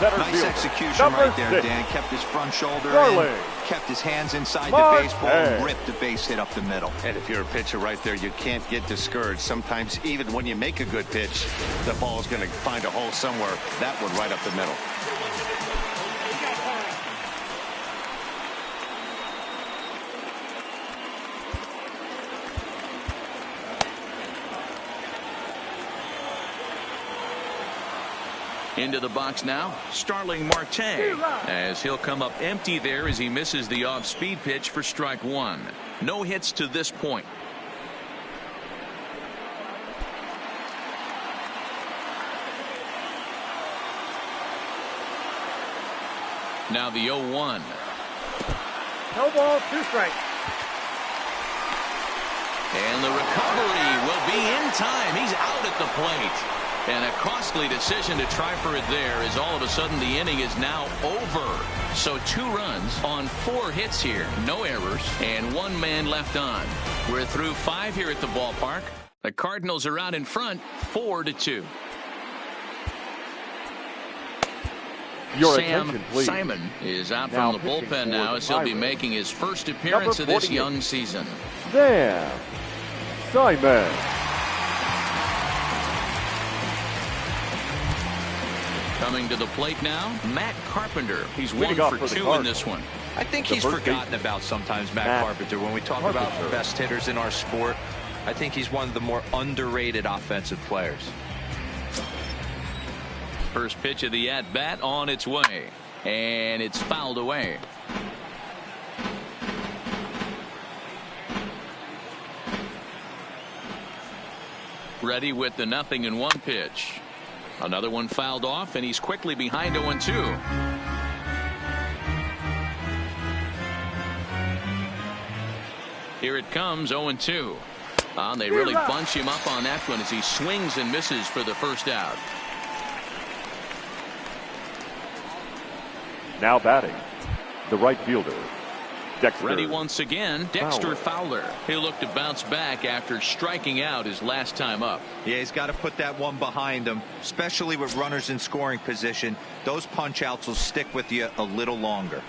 Nice execution right there, Dan. Kept his front shoulder in, kept his hands inside the baseball, and ripped the base hit up the middle. And if you're a pitcher right there, you can't get discouraged. Sometimes even when you make a good pitch, the ball is going to find a hole somewhere. That one right up the middle. Into the box now, Starling Marte, as he'll come up empty there as he misses the off-speed pitch for strike 1. No hits to this point. Now the 0-1. No ball, 2 strikes. And the recovery will be in time. He's out at the plate. And a costly decision to try for it there, as all of a sudden the inning is now over. So 2 runs on 4 hits here. No errors and 1 man left on. We're through 5 here at the ballpark. The Cardinals are out in front 4-2. Your Sam attention, please. Simon is out Now from the pitching bullpen for now the as he'll be Pirates. making his first appearance of Number this 48. young season. Sam Simon. Coming to the plate now, Matt Carpenter. He's 1 Leading off for for the 2 in Cardinals. this one. I think The he's first forgotten baseman. about sometimes Matt Matt Carpenter. When we talk Carpenter. about best hitters in our sport, I think he's one of the more underrated offensive players. First pitch of the at-bat on its way. And it's fouled away. Ready with the 0-1 pitch. Another one fouled off, and he's quickly behind 0-2. Here it comes, 0-2. They really bunch him up on that one as he swings and misses for the first out. Now batting, the right fielder, Dexter. Ready once again, Dexter Fowler. He'll look to bounce back after striking out his last time up. Yeah, he's got to put that one behind him, especially with runners in scoring position. Those punch outs will stick with you a little longer.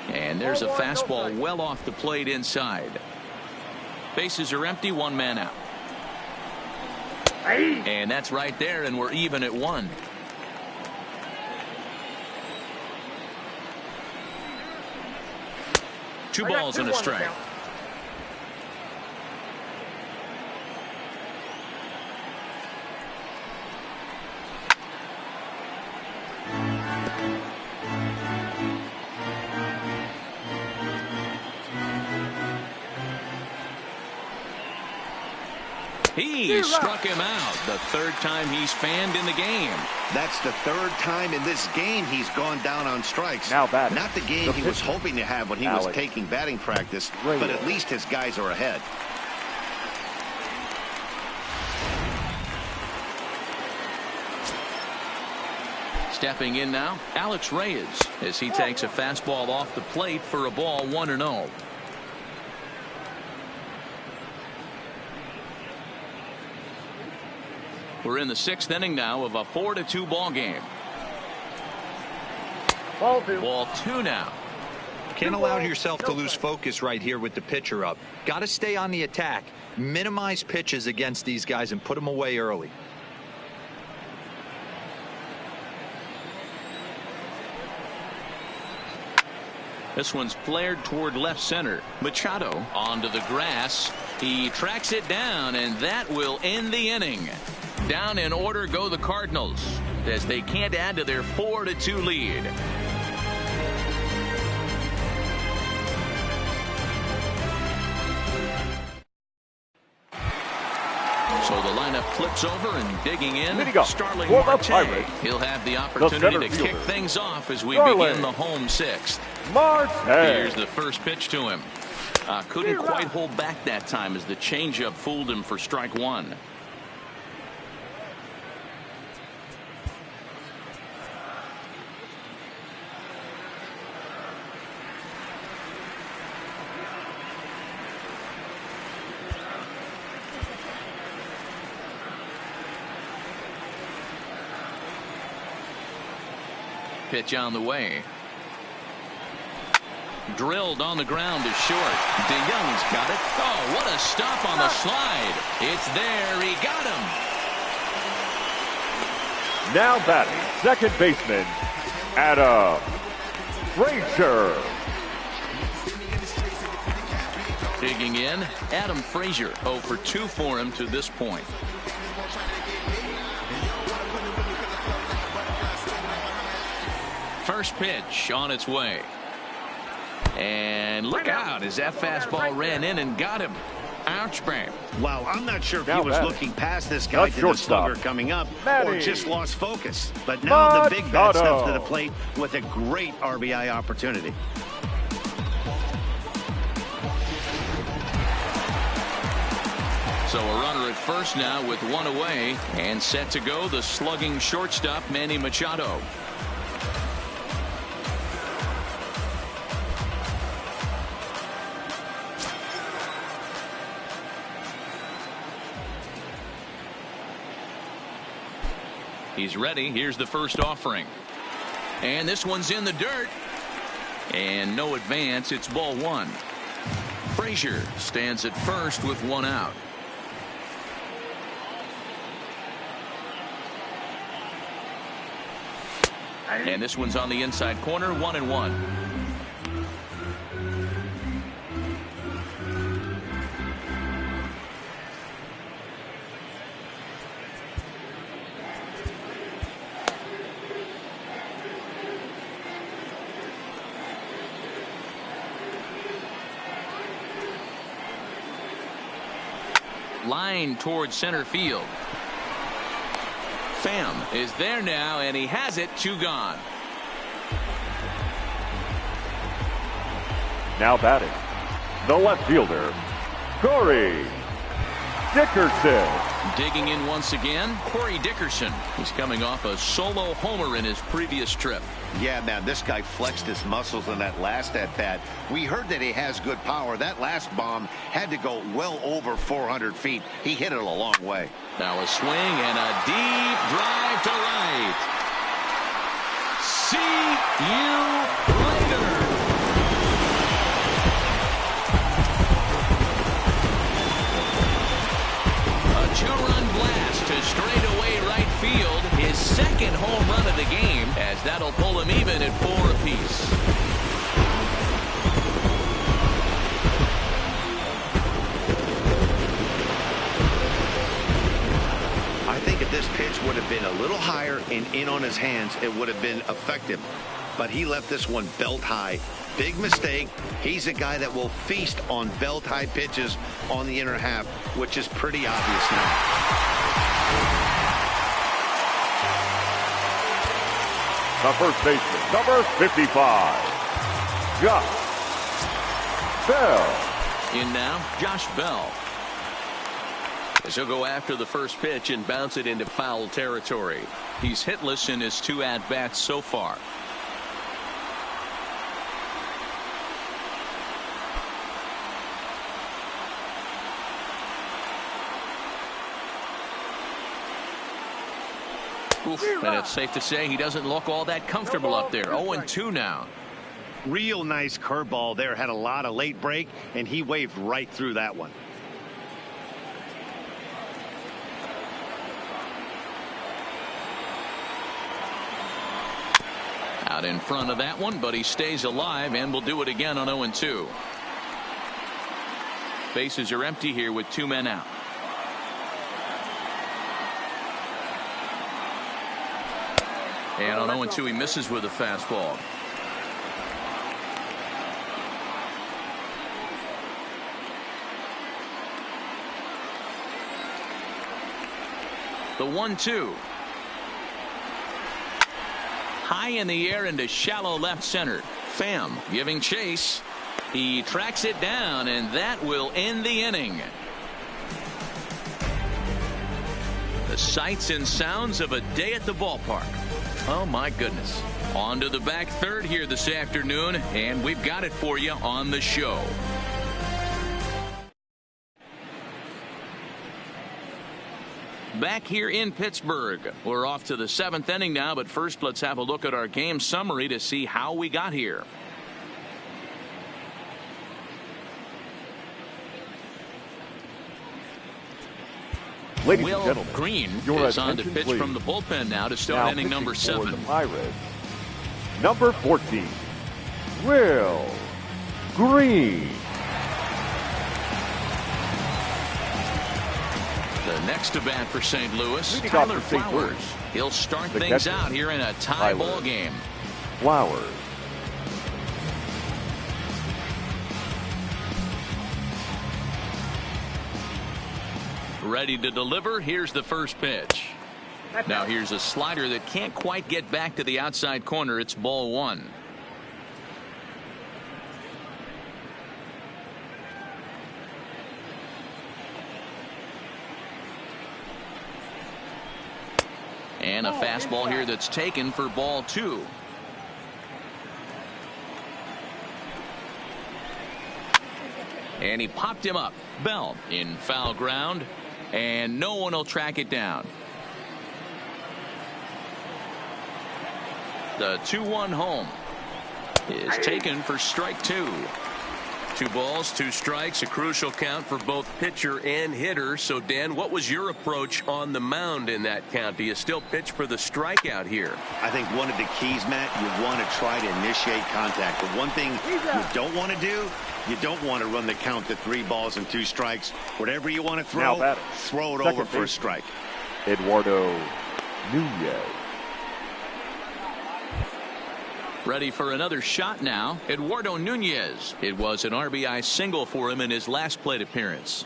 And there's a fastball well off the plate inside. Bases are empty, 1 man out. And that's right there, and we're even at 1. Two balls and a strike. He struck him out. The 3rd time he's fanned in the game. That's the 3rd time in this game he's gone down on strikes. Now batting. Not the game he was hoping to have when he was taking batting practice, but at least his guys are ahead. Stepping in now, Alex Reyes, as he takes a fastball off the plate for a ball, 1-0. We're in the 6th inning now of a 4-2 ball game. Ball 2. Ball 2 now. Can't allow yourself to lose focus right here with the pitcher up. Got to stay on the attack. Minimize pitches against these guys and put them away early. This one's flared toward left center. Machado onto the grass. He tracks it down, and that will end the inning. Down in order go the Cardinals as they can't add to their 4-2 lead. So the lineup flips over and digging in. Starling Marte. He'll have the opportunity to kick things off as we begin the home 6th. Here's the first pitch to him. Couldn't quite hold back that time as the changeup fooled him for strike 1. Pitch on the way. Drilled on the ground to short. DeYoung's got it. Oh, what a stop on the slide. It's there. He got him. Now batting, second baseman, Adam Frazier. Digging in, Adam Frazier, 0 for 2 for him to this point. First pitch on its way. And look out as that fastball ran in and got him. Ouch, man. Wow, I'm not sure if Now he was batting. looking past this guy The to the shortstop, slugger coming up Manny or just lost focus. But now the big bat Machado. steps to the plate with a great RBI opportunity. So a runner at first now with one away and set to go the slugging shortstop Manny Machado. He's ready. Here's the first offering. And this one's in the dirt. And no advance. It's ball one. Frazier stands at first with one out. And this one's on the inside corner, 1-1. Line towards center field. Pham is there now, and he has it. 2 gone. Now batting, the left fielder, Corey Dickerson. Digging in once again, Corey Dickerson. He's coming off a solo homer in his previous trip. Yeah, man, this guy flexed his muscles in that last at-bat. We heard that he has good power. That last bomb had to go well over 400 feet. He hit it a long way. Now a swing and a deep drive to right. See you later. A 2-run blast to straightaway right field. His second home run of the game, as that'll pull him even at 4 apiece. I think if this pitch would have been a little higher and in on his hands, it would have been effective. But he left this one belt high. Big mistake. He's a guy that will feast on belt high pitches on the inner half, which is pretty obvious now. The first baseman, number 55, Josh Bell. In now, Josh Bell. As he'll go after the first pitch and bounce it into foul territory. He's hitless in his 2 at-bats so far. Oof, and it's safe to say he doesn't look all that comfortable up there. 0-2 now. Real nice curveball there. Had a lot of late break, and he waved right through that one. Out in front of that one, but he stays alive and will do it again on 0-2. Bases are empty here with 2 men out. And on 0-2 he misses with a fastball. The 1-2. High in the air into shallow left center. Pham giving chase. He tracks it down, and that will end the inning. The sights and sounds of a day at the ballpark. Oh my goodness. On to the back third here this afternoon, and we've got it for you on the show. Back here in Pittsburgh. We're off to the 7th inning now, but first let's have a look at our game summary to see how we got here. Ladies Will and gentlemen, Green your is on to attention, pitch please. from the bullpen now to start Now inning number pitching for 7. the Pirates, number 14, Will Green. The next to bat for St. Louis, Leading off Tyler for St. Flowers. Louis, He'll start the things catcher, out here in a tie Tyler ball game. Flowers. Ready to deliver. Here's the first pitch. Now here's a slider that can't quite get back to the outside corner. It's ball 1. And a fastball here that's taken for ball 2. And he popped him up. Bell in foul ground, and no one will track it down. The 2-1 home is taken for strike 2. 2 balls, 2 strikes, a crucial count for both pitcher and hitter. So, Dan, what was your approach on the mound in that count? Do you still pitch for the strikeout here? I think one of the keys, Matt, you want to try to initiate contact. The one thing you don't want to do, you don't want to run the count to 3 balls and 2 strikes. Whatever you want to throw, throw it over for a strike. Eduardo Nunez. Ready for another shot now. Eduardo Nunez. It was an RBI single for him in his last plate appearance.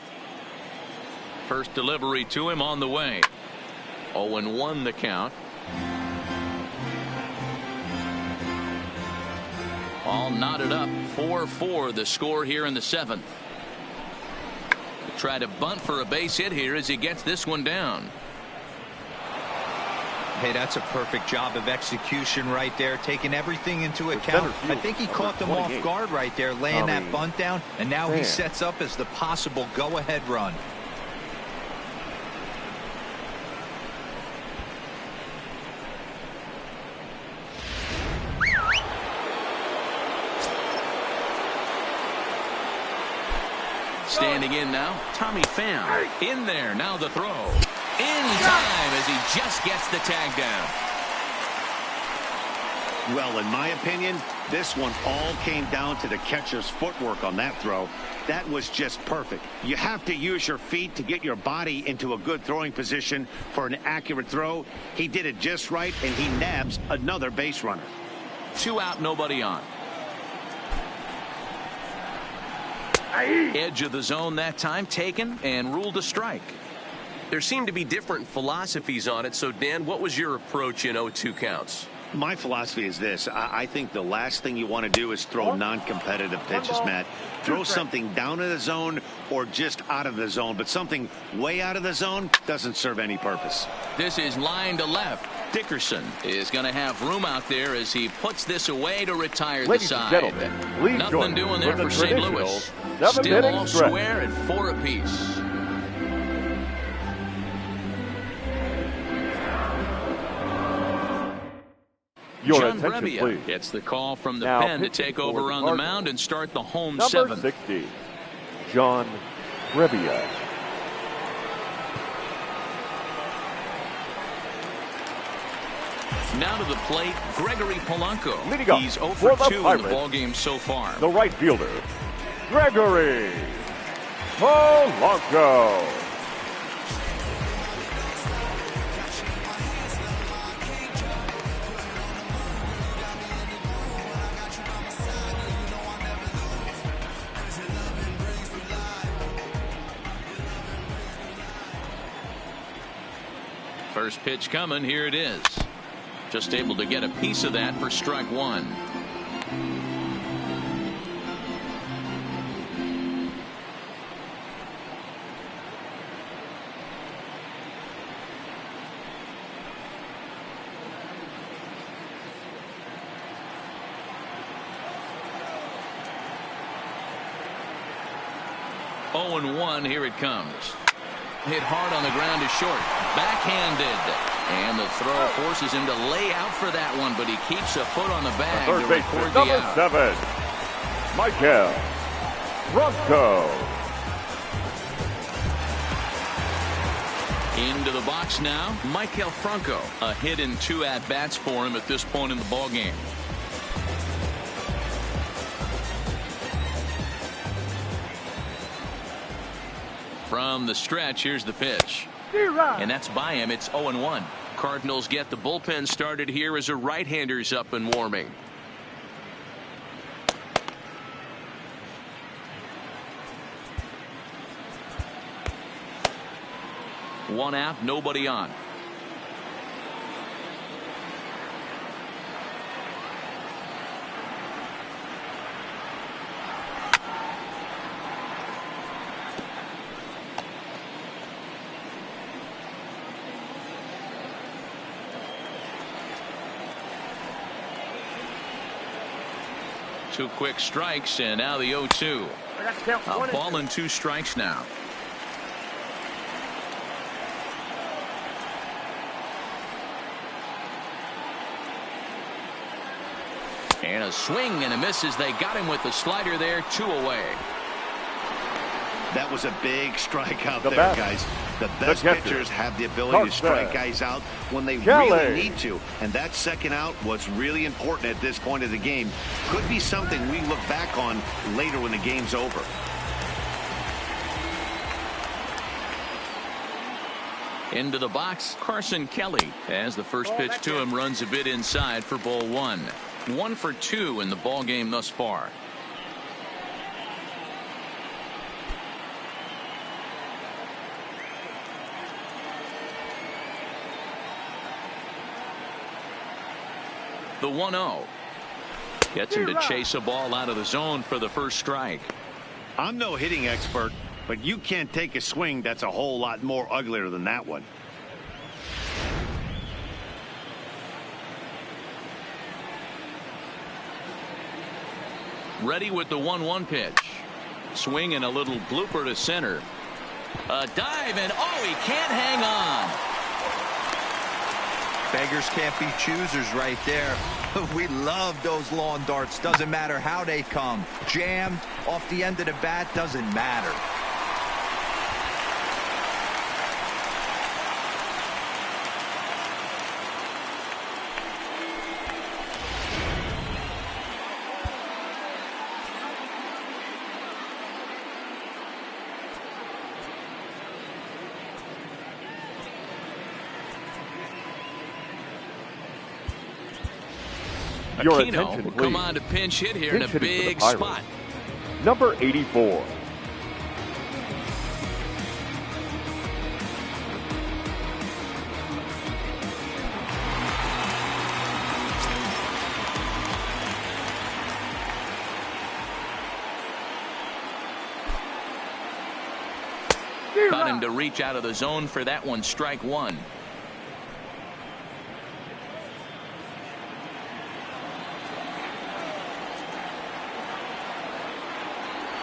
First delivery to him on the way. 0-1 the count. All knotted up. 4-4 the score here in the 7th. Try to bunt for a base hit here as he gets this one down. Hey, that's a perfect job of execution right there, taking everything into account. I think he caught them off guard right there, laying that bunt down, and now he sets up as the possible go-ahead run. Standing in now, Tommy Pham. In there, now the throw. In time as he just gets the tag down. Well, in my opinion, this one all came down to the catcher's footwork on that throw. That was just perfect. You have to use your feet to get your body into a good throwing position for an accurate throw. He did it just right, and he nabs another base runner. 2 out, nobody on. Edge of the zone that time taken and ruled a strike. There seemed to be different philosophies on it. So, Dan, what was your approach in 0-2 counts? My philosophy is this. I think the last thing you want to do is throw non-competitive pitches, Matt. Throw something down in the zone or just out of the zone, but something way out of the zone doesn't serve any purpose. This is line to left. Dickerson is going to have room out there as he puts this away to retire the side. Ladies and gentlemen, please nothing doing there for St. Louis. Still all square at 4 apiece. John Brebbia gets the call from the pen to take over on the mound and start the home 7th. Number 60, John Brebbia. Now to the plate, Gregory Polanco. Leading He's 0 for 2 in the ballgame so far. The right fielder, Gregory Polanco. First pitch coming. Here it is. Just able to get a piece of that for strike 1. Oh, 0-1. Here it comes. Hit hard on the ground is short. Backhanded. And the throw forces him to lay out for that one, but he keeps a foot on the bag to record the out. Number 7, Michael Bronco. Into the box now, Michael Franco. A hit and 2 at-bats for him at this point in the ballgame. From the stretch, here's the pitch. And that's by him. It's 0-1. Cardinals get the bullpen started here as a right-hander's up and warming. One out, nobody on. Two quick strikes, and now the 0-2. A ball and 2 strikes now. And a swing and a miss as they got him with the slider there. 2 away. That was a big strike out there, guys. The best pitchers have the ability to strike guys out when they really need to. And that second out was really important at this point of the game. Could be something we look back on later when the game's over. Into the box, Carson Kelly, as the first pitch to him runs a bit inside for ball 1. 1 for 2 in the ball game thus far. The 1-0 gets him to chase a ball out of the zone for the first strike. I'm no hitting expert, but you can't take a swing that's a whole lot more uglier than that one. Ready with the 1-1 pitch. Swing and a little blooper to center. A dive, and he can't hang on. Beggars can't be choosers right there. We love those lawn darts. Doesn't matter how they come. Jammed off the end of the bat, doesn't matter. Your Aquino attention, will please. come on to pinch hit here in a big spot. Number 84. Got him to reach out of the zone for that one. Strike 1.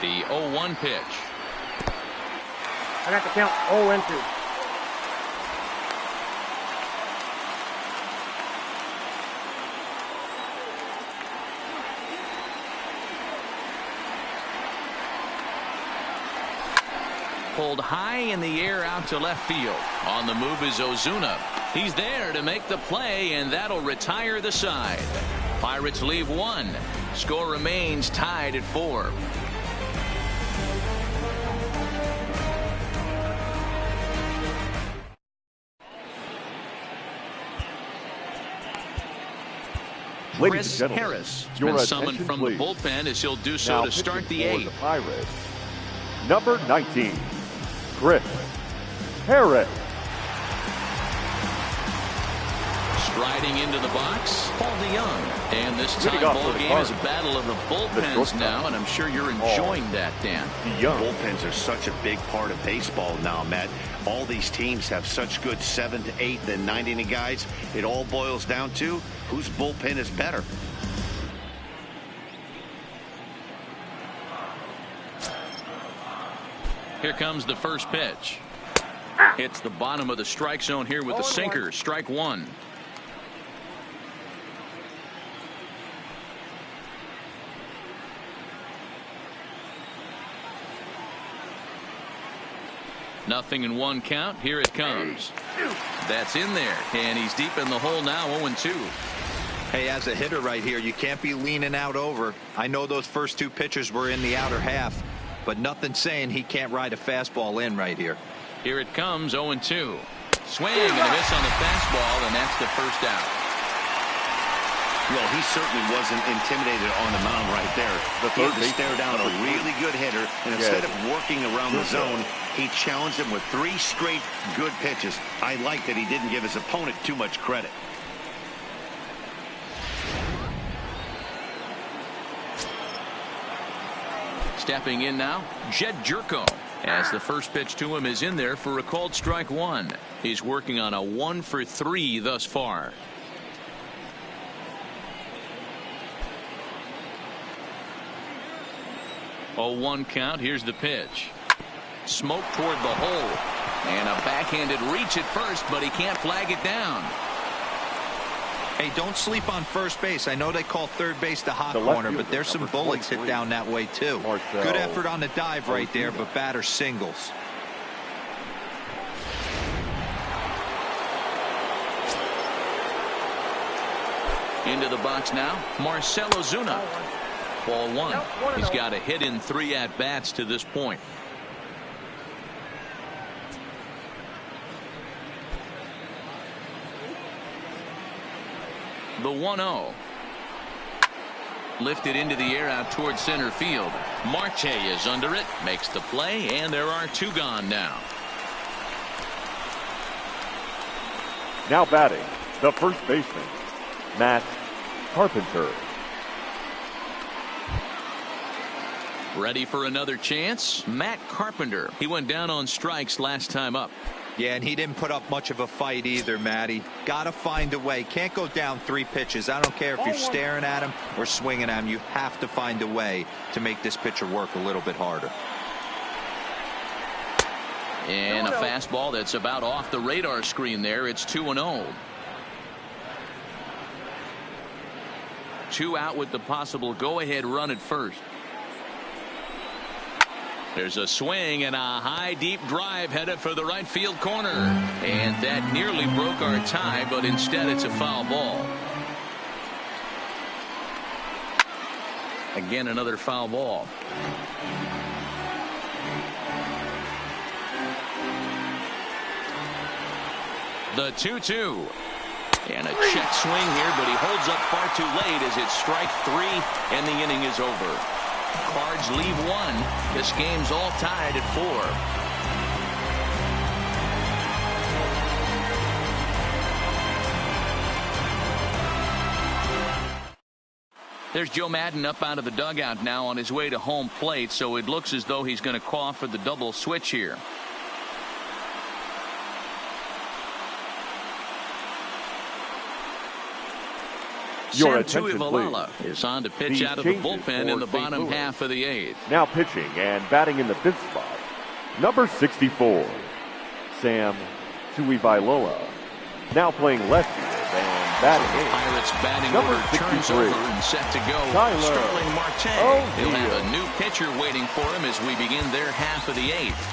The 0-1 pitch. I got the count 0-2. Pulled high in the air out to left field. On the move is Ozuna. He's there to make the play, and that'll retire the side. Pirates leave 1. Score remains tied at 4. Chris Harris has been summoned from the bullpen as he'll do so to start the 8th. Pirates, number 19, Chris Harris. Striding into the box, Paul DeYoung. And this time ball game is a battle of the bullpens now, and I'm sure you're enjoying that, Dan. Bullpens are such a big part of baseball now, Matt. All these teams have such good 7th, 8th, and 9th inning guys. It all boils down to whose bullpen is better. Here comes the first pitch. Hits the bottom of the strike zone here with the sinker. Strike one. Nothing in one count. Here it comes. That's in there, and he's deep in the hole now. 0-2. Hey, as a hitter right here, you can't be leaning out over. I know those first two pitches were in the outer half, but nothing saying he can't ride a fastball in right here. Here it comes. 0-2. Swing and a miss on the fastball, and that's the first out. Well, he certainly wasn't intimidated on the mound right there. He had to stare down a really good hitter, and instead of working around the zone, he challenged him with 3 straight good pitches. I like that he didn't give his opponent too much credit. Stepping in now, Jed Jerko, as the first pitch to him is in there for a called strike one. He's working on a 1-for-3 thus far. 0-1 count. Here's the pitch. Smoke toward the hole, and a backhanded reach at first, but he can't flag it down. Hey, don't sleep on first base. I know they call third base the hot corner, but there's some bullets hit down that way too. Good effort on the dive right there, but batter singles. Into the box now, Marcell Ozuna. Ball one. He's got a hit in 3 at-bats to this point. The 1-0. Lifted into the air out towards center field. Marte is under it, makes the play, and there are 2 gone now. Now batting, the first baseman, Matt Carpenter. Ready for another chance? Matt Carpenter. He went down on strikes last time up. Yeah, and he didn't put up much of a fight either, Matty. Gotta find a way. Can't go down 3 pitches. I don't care if you're staring at him or swinging at him. You have to find a way to make this pitcher work a little bit harder. And a fastball that's about off the radar screen there. It's 2-0. 2 out with the possible go-ahead run at first. There's a swing and a high deep drive headed for the right field corner, and that nearly broke our tie, but instead it's a foul ball. Again, another foul ball. The 2-2. And a check swing here, but he holds up far too late as it's strike 3 and the inning is over. Cards leave 1. This game's all tied at 4. There's Joe Madden up out of the dugout now on his way to home plate, so it looks as though he's going to call for the double switch here. Your Sam attention, Tuivailala please. is on to pitch out of the bullpen in the bottom half of the 8th. Now pitching and batting in the 5th spot, number 64, Sam Tuivailala. Now playing left field and batting in. Pirates batting number order turns 63, over and set to go. Tyler Sterling Marte. O'Neill. He'll have a new pitcher waiting for him as we begin their half of the 8th.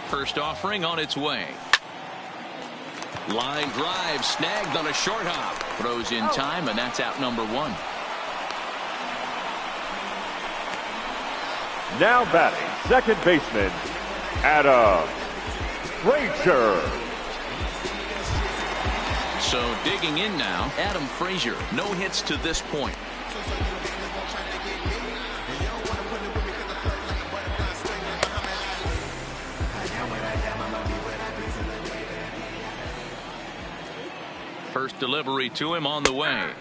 First offering on its way. Line drive snagged on a short hop. Throws in time, and that's out number 1. Now batting, second baseman, Adam Frazier. So digging in now, Adam Frazier. No hits to this point. First delivery to him on the way.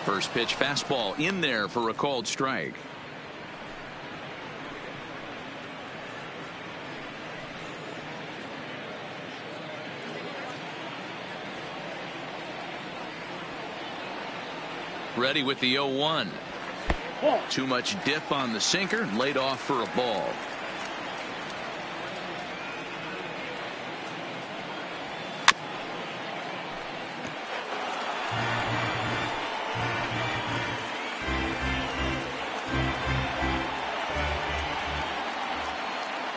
First pitch fastball in there for a called strike. Ready with the 0-1. Too much dip on the sinker, laid off for a ball.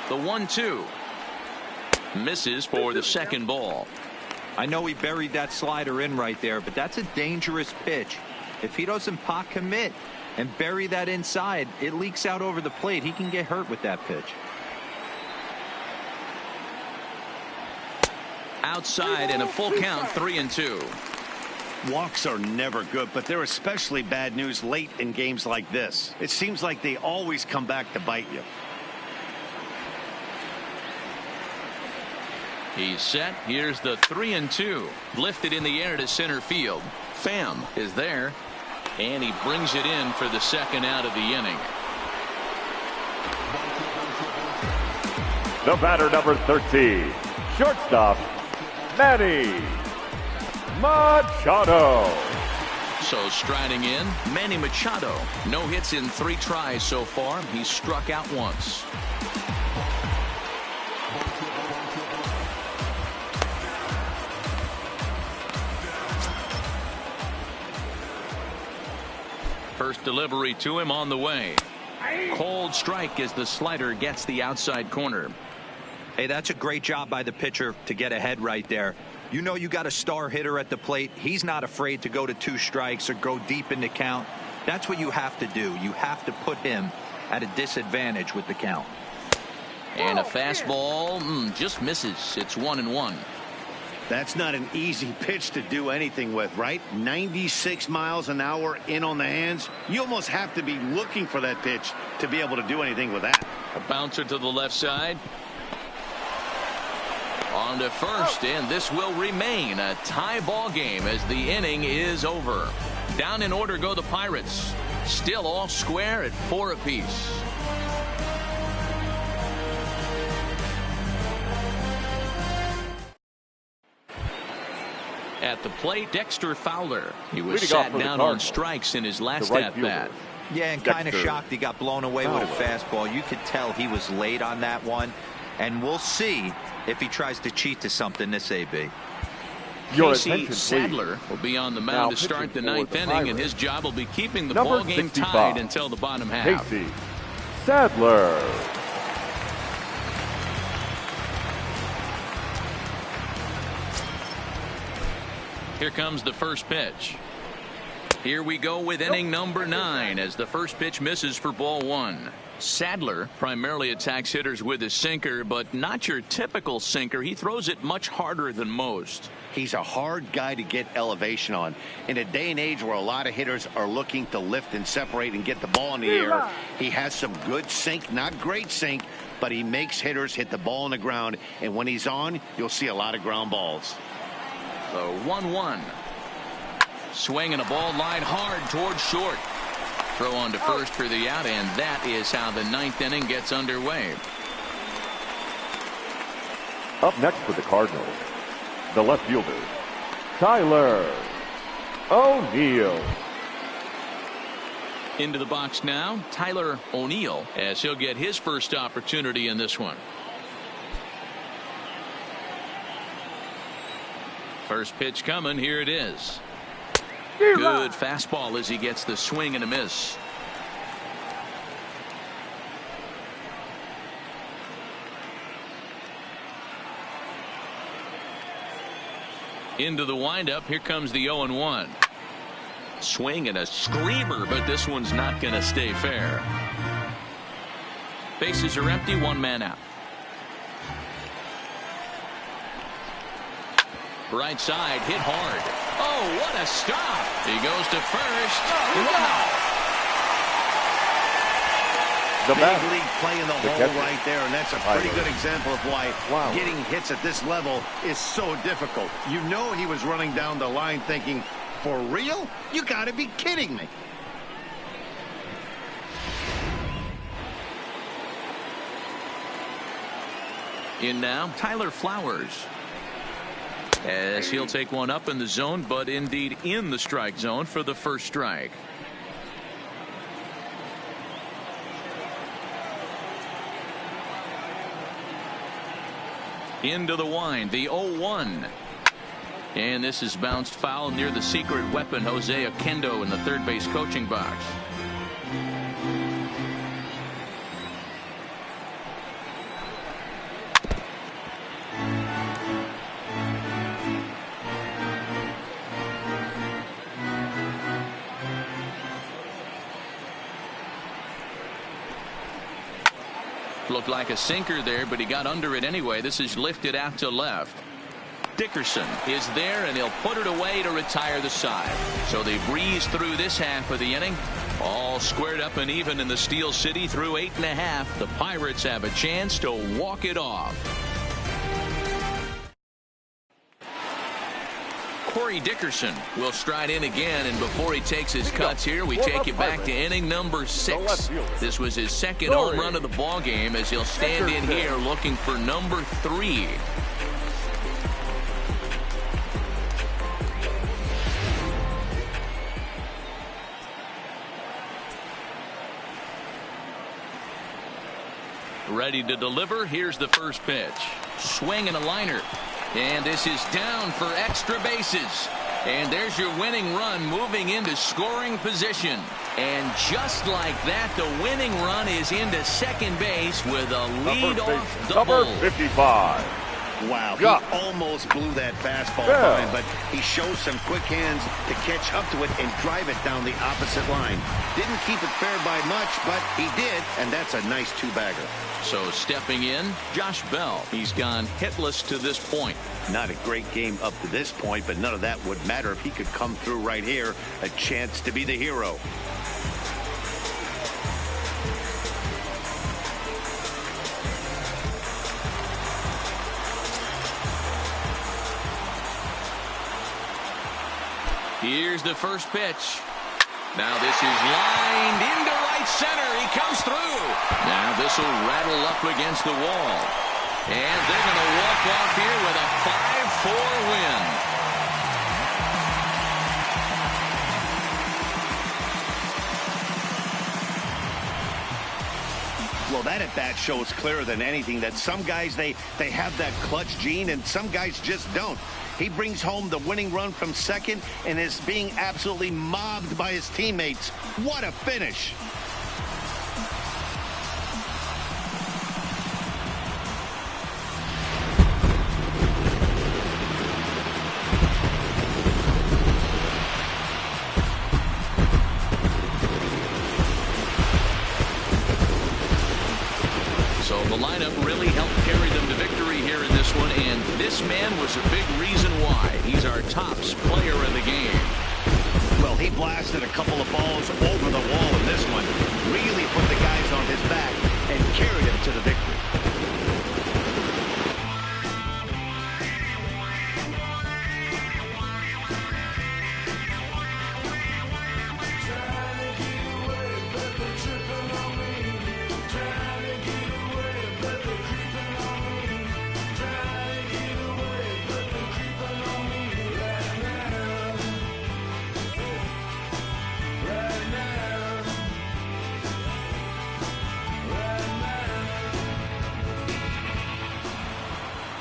The 1-2 misses for the second ball. I know he buried that slider in right there, but that's a dangerous pitch. If he doesn't pot commit and bury that inside, it leaks out over the plate. He can get hurt with that pitch. Outside and a full count, 3-2. Walks are never good, but they're especially bad news late in games like this. It seems like they always come back to bite you. He's set. Here's the 3-2. Lifted in the air to center field. Pham is there, and he brings it in for the second out of the inning. The batter, number 13, shortstop, Manny Machado. So striding in, Manny Machado. No hits in 3 tries so far. He's struck out once. First delivery to him on the way. Cold strike as the slider gets the outside corner. Hey, that's a great job by the pitcher to get ahead right there. You know you got a star hitter at the plate. He's not afraid to go to 2 strikes or go deep in the count. That's what you have to do. You have to put him at a disadvantage with the count. And a fastball just misses. It's 1-1. That's not an easy pitch to do anything with, right? 96 miles an hour in on the hands. You almost have to be looking for that pitch to be able to do anything with that. A bouncer to the left side. On to first, and this will remain a tie ball game as the inning is over. Down in order go the Pirates. Still all square at 4 apiece. At the plate, Dexter Fowler. He was sat down on strikes in his last at-bat. Yeah, and kind of shocked he got blown away with a fastball. You could tell he was late on that one. And we'll see if he tries to cheat to something this AB. Casey Sadler will be on the mound to start the 9th inning, and his job will be keeping the ball game tied until the bottom half. Casey Sadler. Here comes the first pitch. Here we go with inning number 9 as the first pitch misses for ball 1. Sadler primarily attacks hitters with his sinker, but not your typical sinker. He throws it much harder than most. He's a hard guy to get elevation on. In a day and age where a lot of hitters are looking to lift and separate and get the ball in the air, he has some good sink, not great sink, but he makes hitters hit the ball on the ground. And when he's on, you'll see a lot of ground balls. So 1-1. Swinging a ball line hard towards short. Throw on to first for the out, and that is how the 9th inning gets underway. Up next for the Cardinals, the left fielder, Tyler O'Neill. Into the box now, Tyler O'Neill, as he'll get his first opportunity in this one. First pitch coming. Here it is. Good fastball as he gets the swing and a miss. Into the windup. Here comes the 0-1. Swing and a screamer, but this one's not going to stay fair. Bases are empty. 1 man out. Right side, hit hard. Oh, what a stop. He goes to first. Wow. The big league play in the hole right there, and that's a pretty good example of why getting hits at this level is so difficult. You know he was running down the line thinking, for real? You got to be kidding me. In now, Tyler Flowers. As he'll take one up in the zone, but indeed in the strike zone for the first strike. Into the wind, the 0-1. And this is bounced foul near the secret weapon, Jose Oquendo, in the third base coaching box. Looked like a sinker there, but he got under it anyway. This is lifted out to left. Dickerson is there, and he'll put it away to retire the side. So they breeze through this half of the inning. All squared up and even in the Steel City through 8.5. The Pirates have a chance to walk it off. Corey Dickerson will stride in again, and before he takes his cuts here, we take it back to inning number 6. This was his second home run of the ball game, as he'll stand in here looking for number 3. Ready to deliver. Here's the first pitch. Swing and a liner. And this is down for extra bases. And there's your winning run moving into scoring position. And just like that, the winning run is into second base with a lead-off double. Number 55. Wow, he almost blew that fastball by, but he shows some quick hands to catch up to it and drive it down the opposite line. Didn't keep it fair by much, but he did, and that's a nice two-bagger. So stepping in, Josh Bell. He's gone hitless to this point. Not a great game up to this point, but none of that would matter if he could come through right here. A chance to be the hero. Here's the first pitch. Now this is lined into right center. He comes through. Now this will rattle up against the wall. And they're going to walk off here with a 5-4 win. Well, that at bat shows clearer than anything that some guys, they have that clutch gene and some guys just don't. He brings home the winning run from second and is being absolutely mobbed by his teammates. What a finish. So the lineup really helped carry them to victory here in this one, and this man was a big reason why. He's our tops player in the game. Well, he blasted a couple of balls over the wall in this one. Really put the guys on his back and carried him to the victory.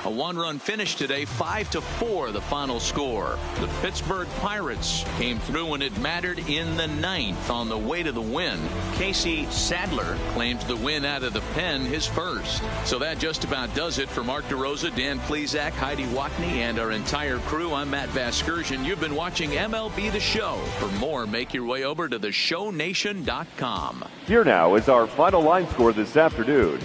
A one-run finish today, 5-4 the final score. The Pittsburgh Pirates came through when it mattered in the 9th on the way to the win. Casey Sadler claims the win out of the pen, his first. So that just about does it for Mark DeRosa, Dan Plesac, Heidi Watney, and our entire crew. I'm Matt Vasgersian. You've been watching MLB The Show. For more, make your way over to theshownation.com. Here now is our final line score this afternoon.